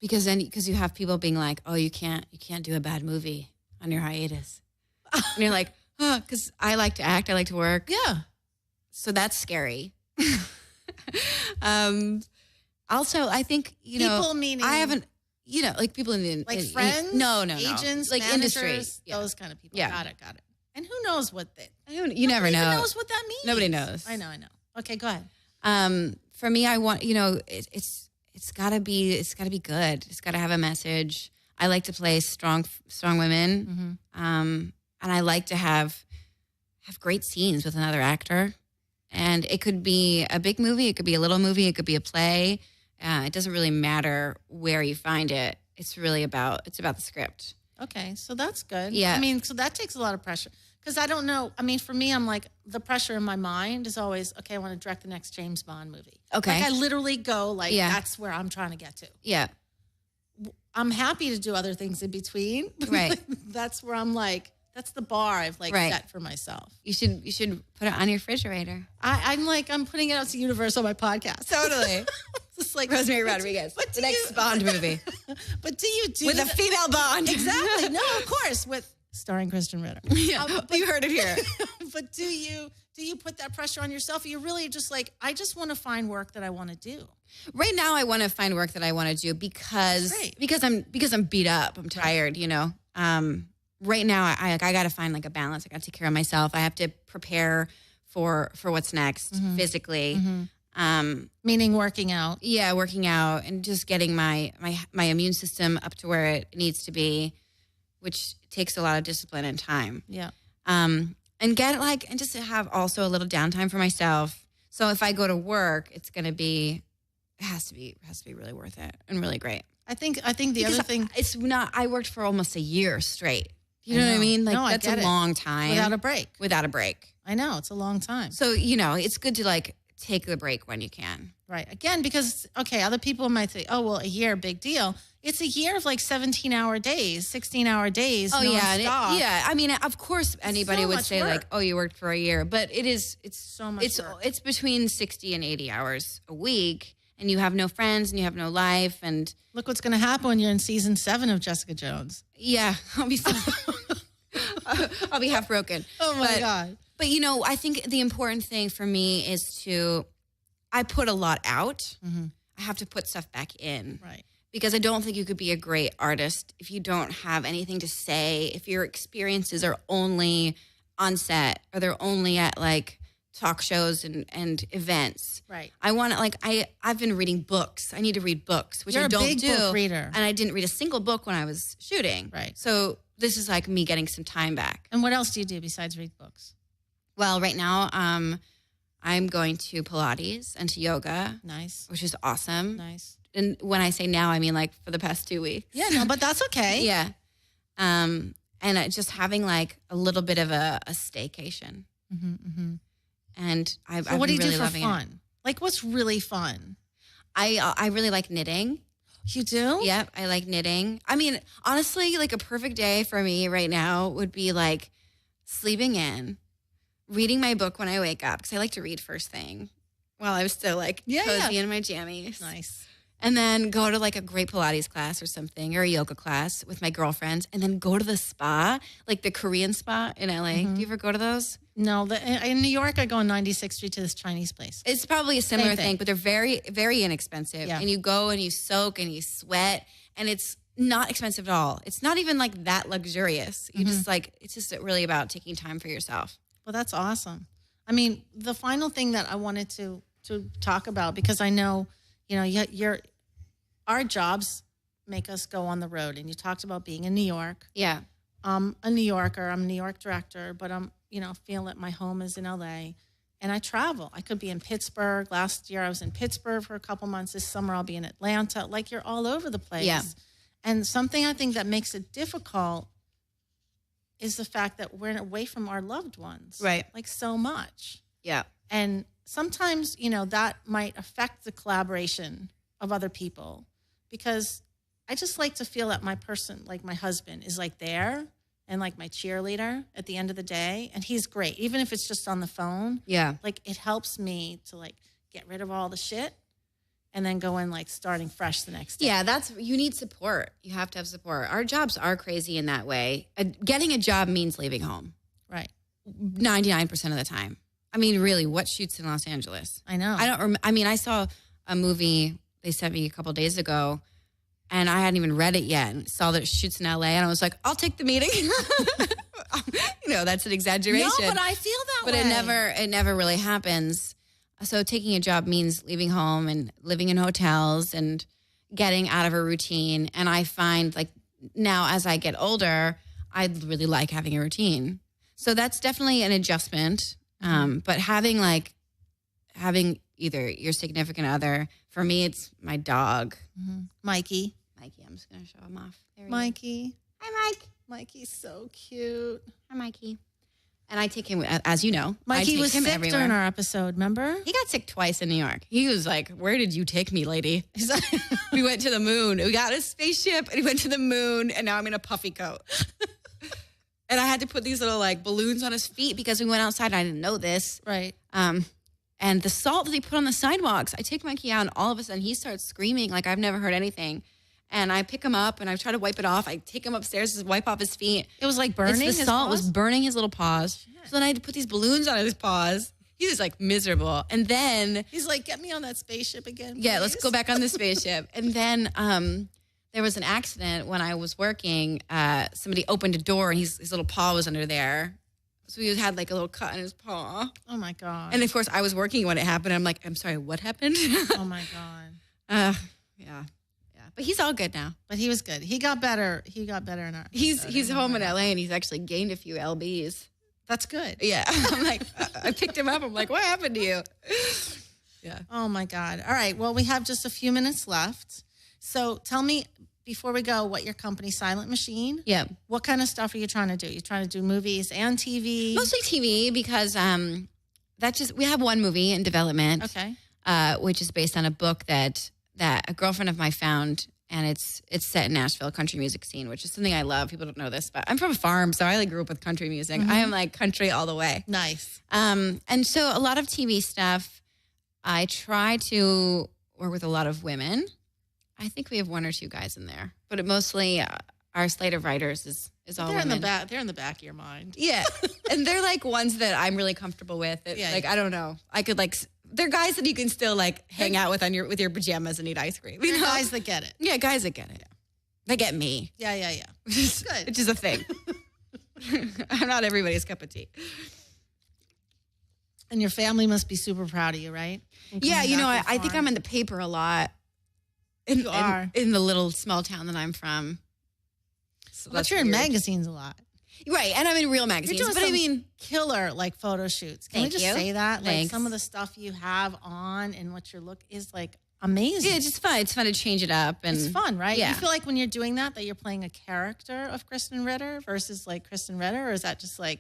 Because you have people being like, "Oh, you can't do a bad movie on your hiatus," and you're like, "Oh," because I like to act, I like to work, Yeah. so that's scary. Also, I think People meaning- I haven't, like people in the Like friends? no, Agents, like managers, industry, yeah. those kind of people. Yeah. Got it. And who knows what You never nobody know. even knows what that means. Nobody knows. I know. Okay, go ahead. For me, I want it's gotta be good. It's gotta have a message. I like to play strong women, and I like to have great scenes with another actor. And it could be a big movie, it could be a little movie, it could be a play. It doesn't really matter where you find it. It's about the script. Okay, so that's good. Yeah. I mean, so that takes a lot of pressure. Because I don't know. I mean, for me, I'm like, the pressure in my mind is always, okay, I want to direct the next James Bond movie. Okay. Like, I literally go, like, Yeah. that's where I'm trying to get to. Yeah. I'm happy to do other things in between. Right. That's where I'm like, that's the bar I've like Right. set for myself. You should put it on your refrigerator. I'm putting it out to the universe on my podcast. Totally. Just like Rosemary Rodriguez. But The do next you- Bond movie. But do you do With a the- female Bond. Exactly. No, of course. Starring Krysten Ritter. Yeah. You heard it here. But do you put that pressure on yourself? Or you're really just like, I just want to find work that I want to do. Right now I want to find work that I want to do because I'm beat up. I'm tired, Right now I got to find like a balance. I got to take care of myself. I have to prepare for what's next physically. Meaning working out. Yeah, working out and just getting my immune system up to where it needs to be, which takes a lot of discipline and time. Yeah. And just to have also a little downtime for myself. So if I go to work, it has to be really worth it and really great. I think the other thing, it's not. I worked for almost a year straight. You know what I mean? Like No, I that's get a it. long time without a break. I know, it's a long time. So it's good to like take the break when you can. Right. Again, because other people might say, "Oh, well, a year, big deal." It's a year of like 17-hour days, 16-hour days. Oh nonstop. yeah. I mean, of course, anybody so would much say work. like, "Oh, you worked for a year," but it's so much work. It's between 60 and 80 hours a week, and you have no friends and you have no life, and Look what's going to happen when you're in season 7 of Jessica Jones. yeah, I'll be I'll be half broken. Oh my God. But I think the important thing for me is I put a lot out. I have to put stuff back in. Right. Because I don't think you could be a great artist if you don't have anything to say, if your experiences are only on set or they're only at like talk shows and events. Right. I want to I've been reading books. I need to read books, which You're I a don't big do. book reader. And I didn't read a single book when I was shooting. Right. So this is like me getting some time back. And what else do you do besides read books? Well, right now, I'm going to Pilates and to yoga. Nice. Which is awesome. Nice. And when I say now, I mean like for the past 2 weeks. Yeah, no, but that's okay. Yeah. And just having like a little bit of a staycation. And I've So what do you been really do for loving fun? it. Like, what's really fun? I really like knitting. You do? Yep, I like knitting. I mean, honestly, like a perfect day for me right now would be like sleeping in, reading my book when I wake up, because I like to read first thing while I'm still like cozy in my jammies. Nice. And then go to like a great Pilates class or something, or a yoga class with my girlfriends, and then go to the spa, like the Korean spa in LA. Do you ever go to those? No, in New York, I go on 96th Street to this Chinese place. It's probably a similar Same thing. thing, but they're very, very inexpensive. Yeah. And you go and you soak and you sweat, and it's not expensive at all. It's not even like that luxurious. You just like, it's just really about taking time for yourself. Well, that's awesome. I mean, the final thing that I wanted to talk about, because I know, our jobs make us go on the road. And you talked about being in New York. Yeah. I'm a New Yorker. I'm a New York director, but I'm, feel that my home is in LA. And I travel. I could be in Pittsburgh. Last year I was in Pittsburgh for a couple months. This summer I'll be in Atlanta. Like, you're all over the place. Yeah. And something I think that makes it difficult is the fact that we're away from our loved ones. Right. Like, so much. Yeah. And sometimes, that might affect the collaboration of other people, because I just like to feel that my person, like my husband, is like there and like my cheerleader at the end of the day. And he's great, even if it's just on the phone. Yeah. Like, it helps me to like get rid of all the shit and then go in like starting fresh the next day. Yeah, you need support. You have to have support. Our jobs are crazy in that way. Getting a job means leaving home. Right. 99% of the time. I mean, really, what shoots in Los Angeles? I know. I saw a movie they sent me a couple days ago, and I hadn't even read it yet, and saw that it shoots in LA, and I was like, I'll take the meeting. That's an exaggeration. No, but I feel that way. But it never really happens. So taking a job means leaving home and living in hotels and getting out of a routine. And I find like now as I get older, I really like having a routine. So that's definitely an adjustment. But having either your significant other, for me, it's my dog. Mikey, I'm just going to show him off. There he is. Mikey. Hi, Mike. Mikey's so cute. Hi, Mikey. And I take him, as you know. I Mikey take was him sick everywhere. during our episode, remember? He got sick twice in New York. He was like, where did you take me, lady? We went to the moon. We got a spaceship and we went to the moon, and now I'm in a puffy coat. And I had to put these little like balloons on his feet because we went outside and I didn't know this. Right. And the salt that they put on the sidewalks, I take Mikey out and all of a sudden he starts screaming like I've never heard anything. And I pick him up and I try to wipe it off. I take him upstairs to wipe off his feet. It was like burning. The his salt paws? was burning his little paws. So then I had to put these balloons on his paws. He was like miserable. And then He's like, get me on that spaceship again. yeah, let's please." go back on the spaceship. And then there was an accident when I was working. Somebody opened a door and his little paw was under there So he had like a little cut on his paw. Oh my God. And of course, I was working when it happened. I'm like, I'm sorry, what happened? Oh my God. Yeah. But he's all good now. But he was good. He got better. He got better in our. He's home in LA and he's actually gained a few lbs. That's good. Yeah. I'm like, I picked him up. I'm like, what happened to you? Yeah. Oh my God. All right. Well, we have just a few minutes left. So tell me before we go what your company, Silent Machine. Yeah. What kind of stuff are you trying to do? You're trying to do movies and TV? Mostly TV because we have one movie in development. Okay. Which is based on a book that a girlfriend of mine found, and it's set in Nashville, country music scene, which is something I love. People don't know this, but I'm from a farm, so I grew up with country music. I am like country all the way. Nice. And so a lot of TV stuff. I try to work with a lot of women. I think we have one or two guys in there, but mostly our slate of writers is all They're women. in the back. They're in the back of your mind. Yeah, and they're like ones that I'm really comfortable with. Like I don't know, I could like. They're guys that you can still like hang out with with your pajamas and eat ice cream. They're guys that get it. Yeah, guys that get it. They get me. Yeah. Good. Which is a thing. I'm not everybody's cup of tea. And your family must be super proud of you, right? Yeah, I think I'm in the paper a lot. You are. In the little small town that I'm from. So But you're in magazines a lot. Right, and I'm in real magazines. You're doing but I mean, killer like photo shoots. Can we just say that? Thanks. Like some of the stuff you have on and what your look is like amazing. Yeah, it's just fun. It's fun to change it up. And it's fun, right? Yeah. You feel like when you're doing that you're playing a character of Krysten Ritter versus like Krysten Ritter, or is that just like,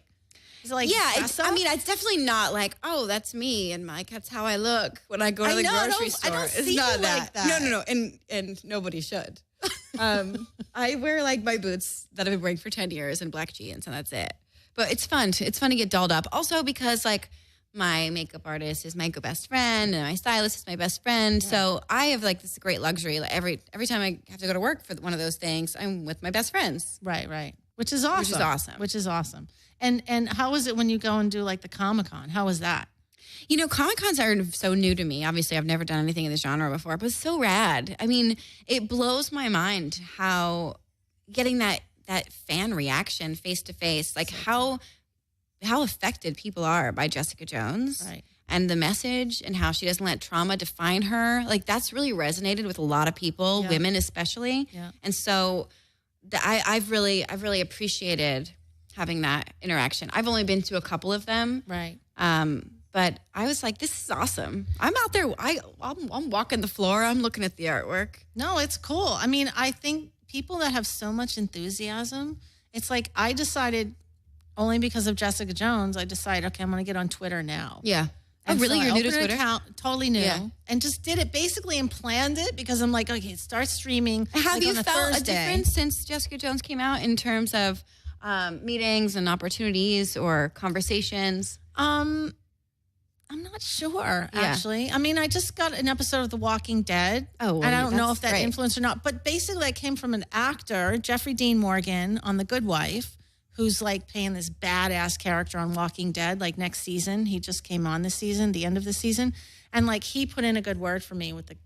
is it like, yeah, it's definitely not like, oh, that's me and Mike. That's how I look when I go to the grocery store. I don't it's see not you that. like that. No. And nobody should. I wear like my boots that I've been wearing for 10 years and black jeans, and that's it. But it's fun. It's fun to get dolled up. Also because like my makeup artist is my best friend and my stylist is my best friend. Yeah. So I have like this great luxury. Like every time I have to go to work for one of those things, I'm with my best friends. Right. Which is awesome. And how is it when you go and do like the Comic-Con? How is that? Comic-Cons are so new to me. Obviously, I've never done anything in this genre before, but it's so rad. I mean, it blows my mind how getting that fan reaction face to face, like how affected people are by Jessica Jones. Right. And the message and how she doesn't let trauma define her. Like that's really resonated with a lot of people, women especially. Yeah. And so I've really appreciated having that interaction. I've only been to a couple of them. Right. But I was like, this is awesome. I'm out there. I'm walking the floor. I'm looking at the artwork. No, it's cool. I mean, I think people that have so much enthusiasm, it's like I decided only because of Jessica Jones, I decided, okay, I'm going to get on Twitter now. Yeah. And really? So You're new to opened an Twitter? account, totally new. Yeah. And just did it basically and planned it because I'm like, okay, start streaming. Have you on felt Thursday. a difference since Jessica Jones came out in terms of meetings and opportunities or conversations? I'm not sure, actually. I mean, I just got an episode of The Walking Dead. Oh, well, and I don't know that's if that great. influenced or not. But basically, I came from an actor, Jeffrey Dean Morgan, on The Good Wife, who's like playing this badass character on Walking Dead, like next season. He just came on this season, the end of the season. And like he put in a good word for me with the,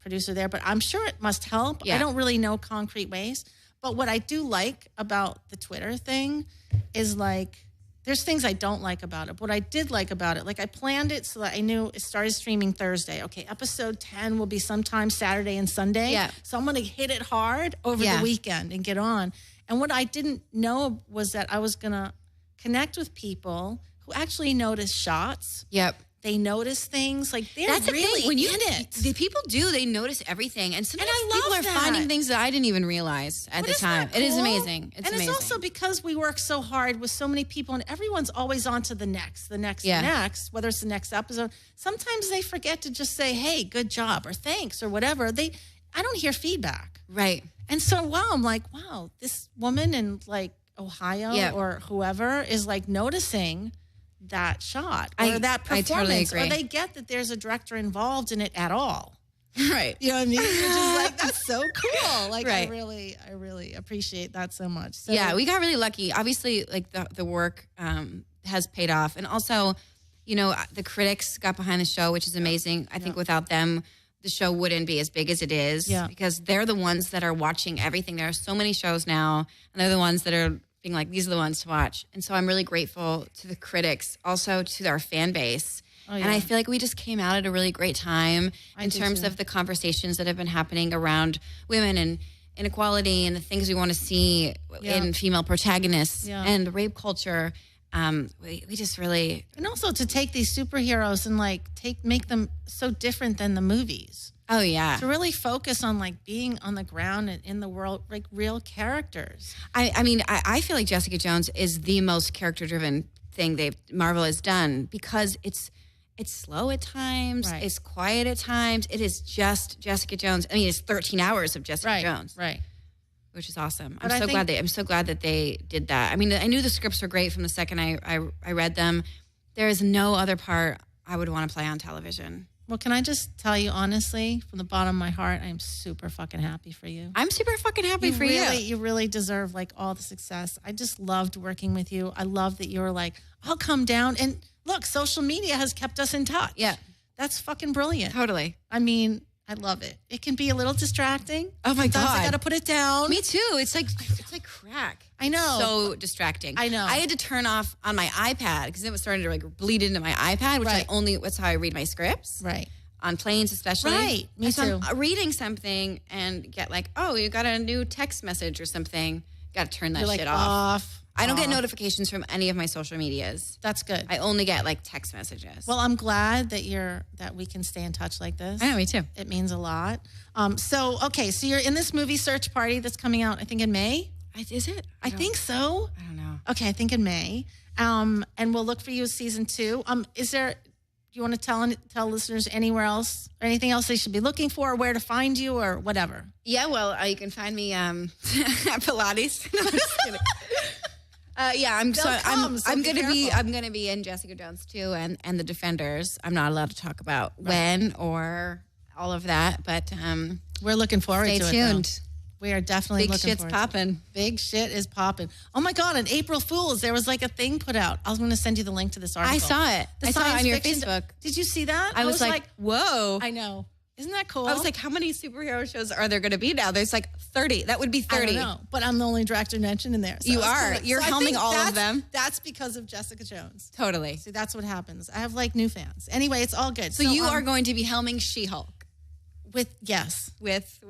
producer there. But I'm sure it must help. Yeah. I don't really know concrete ways. But what I do like about the Twitter thing is like, there's things I don't like about it. But what I did like about it, like I planned it so that I knew it started streaming Thursday. Okay, episode 10 will be sometime Saturday and Sunday. Yeah. So I'm going to hit it hard over the weekend and get on. And what I didn't know was that I was going to connect with people who actually notice shots. Yep. They notice things. Like they're That's really the thing. When you in it. the people do, they notice everything, and sometimes I love people are that. finding things that I didn't even realize at the Isn't time. that It is cool? amazing. It's amazing. It's also because we work so hard with so many people and everyone's always on to the next, whether it's the next episode. Sometimes they forget to just say, hey, good job or thanks or whatever. I don't hear feedback. Right. And so, I'm like, wow, this woman in like Ohio or whoever is like noticing that shot or that performance. I totally agree. Or they get that there's a director involved in it at all. Right. You know what I mean? You're just like, that's so cool. Like, Right. I really appreciate that so much. So, Yeah, we got really lucky. Obviously, like the work has paid off, and also, the critics got behind the show, which is amazing. I think without them, the show wouldn't be as big as it is. Yeah. Because they're the ones that are watching everything. There are so many shows now, and they're the ones that are being like, these are the ones to watch. And so I'm really grateful to the critics, also to our fan base. Oh, yeah. And I feel like we just came out at a really great time in terms too. of the conversations that have been happening around women and inequality and the things we want to see in female protagonists and rape culture. We just really... And also to take these superheroes and like make them so different than the movies. Oh, yeah. To really focus on like being on the ground and in the world, like real characters. I mean, I feel like Jessica Jones is the most character-driven thing Marvel has done because it's slow at times, it's quiet at times. It is just Jessica Jones. I mean, it's 13 hours of Jessica Jones. Right. Which is awesome. I'm so glad that they did that. I mean, I knew the scripts were great from the second I read them. There is no other part I would want to play on television. Well, can I just tell you honestly, from the bottom of my heart, I am super fucking happy for you. I'm super fucking happy for you. You really deserve like all the success. I just loved working with you. I love that you were like, I'll come down. And look, social media has kept us in touch. Yeah. That's fucking brilliant. Totally. I mean, I love it. It can be a little distracting. Oh my God. I got to put it down. Me too. It's like crack. I know. So distracting. I know. I had to turn off on my iPad because it was starting to like bleed into my iPad, which that's how I read my scripts. Right. On planes especially. Right. Me too. I'm reading something and get like, oh, you got a new text message or something. Got to turn that shit off. I don't get notifications from any of my social medias. That's good. I only get like text messages. Well, I'm glad that we can stay in touch like this. I know, me too. It means a lot. So you're in this movie Search Party that's coming out, I think in May. Is it? I think so. I don't know. Okay, I think in May. And we'll look for you as season 2. Do you want to tell listeners anywhere else or anything else they should be looking for, or where to find you, or whatever? Yeah, well, you can find me at Pilates. No, I'm just kidding. I'm gonna be in Jessica Jones 2 and The Defenders. I'm not allowed to talk about when or all of that, but we're looking forward to it. Stay tuned. We are definitely looking forward. Big shit's popping. Big shit is popping. Oh my God, on April Fool's, there was like a thing put out. I was going to send you the link to this article. I saw it. I saw it on your Facebook. Did you see that? I was like, whoa. I know. Isn't that cool? I was like, how many superhero shows are there going to be now? There's like 30. That would be 30. I don't know, but I'm the only director mentioned in there. So you are. You're helming all of them. That's because of Jessica Jones. Totally. See, that's what happens. I have like new fans. Anyway, it's all good. So you are going to be helming She-Hulk. With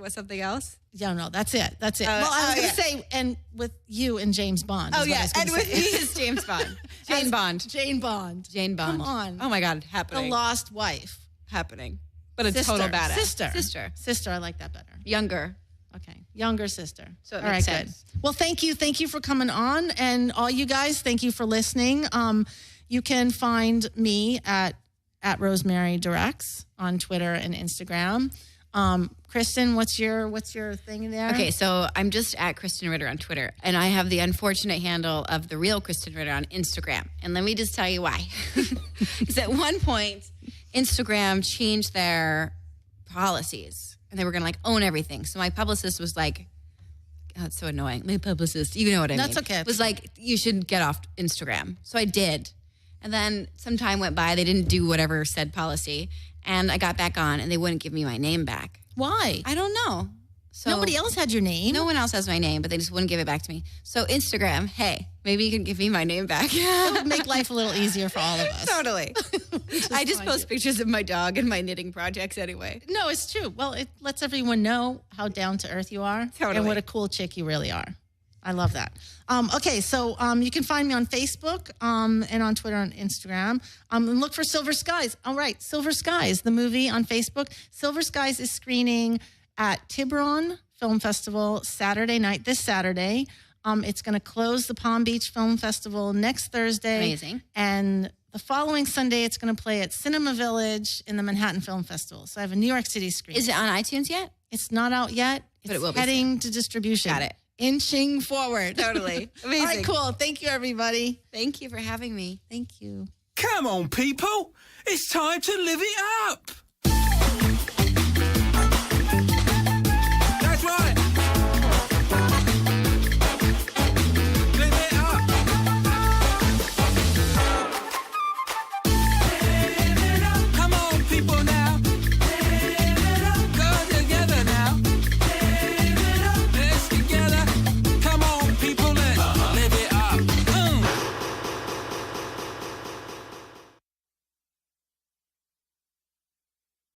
something else? No, that's it. Well, I was going to say, and with you and James Bond. Oh, yeah. And with me is James Bond. Jane Bond. Come on. Oh, my God. Happening. The Lost Wife. Happening. But a total badass. Sister. I like that better. Younger. Okay. Younger sister. So it makes sense. Good. Well, thank you. Thank you for coming on. And all you guys, thank you for listening. You can find me at Rosemary Directs on Twitter and Instagram. Krysten, what's your thing there? Okay, so I'm just at Krysten Ritter on Twitter, and I have the unfortunate handle of the real Krysten Ritter on Instagram. And let me just tell you why. Because at one point, Instagram changed their policies, and they were going to like own everything. So my publicist was like, oh, it's so annoying. My publicist, you know what I mean. That's okay. Was like, you should get off Instagram. So I did. And then some time went by. They didn't do whatever said policy. And I got back on, and they wouldn't give me my name back. Why? I don't know. So nobody else had your name. No one else has my name, but they just wouldn't give it back to me. So Instagram, hey, maybe you can give me my name back. It would make life a little easier for all of us. Totally. I just post pictures of my dog and my knitting projects anyway. No, it's true. Well, it lets everyone know how down to earth you are. Totally. And what a cool chick you really are. I love that. Okay, so you can find me on Facebook and on Twitter and Instagram. And look for Silver Skies. All right, Silver Skies, the movie on Facebook. Silver Skies is screening at Tiburon Film Festival this Saturday. It's going to close the Palm Beach Film Festival next Thursday. Amazing. And the following Sunday, it's going to play at Cinema Village in the Manhattan Film Festival. So I have a New York City screen. Is it on iTunes yet? It's not out yet. But it will be heading to distribution. Got it. Inching forward. Totally. Amazing. All right, cool. Thank you, everybody. Thank you for having me. Thank you. Come on, people. It's time to live it up.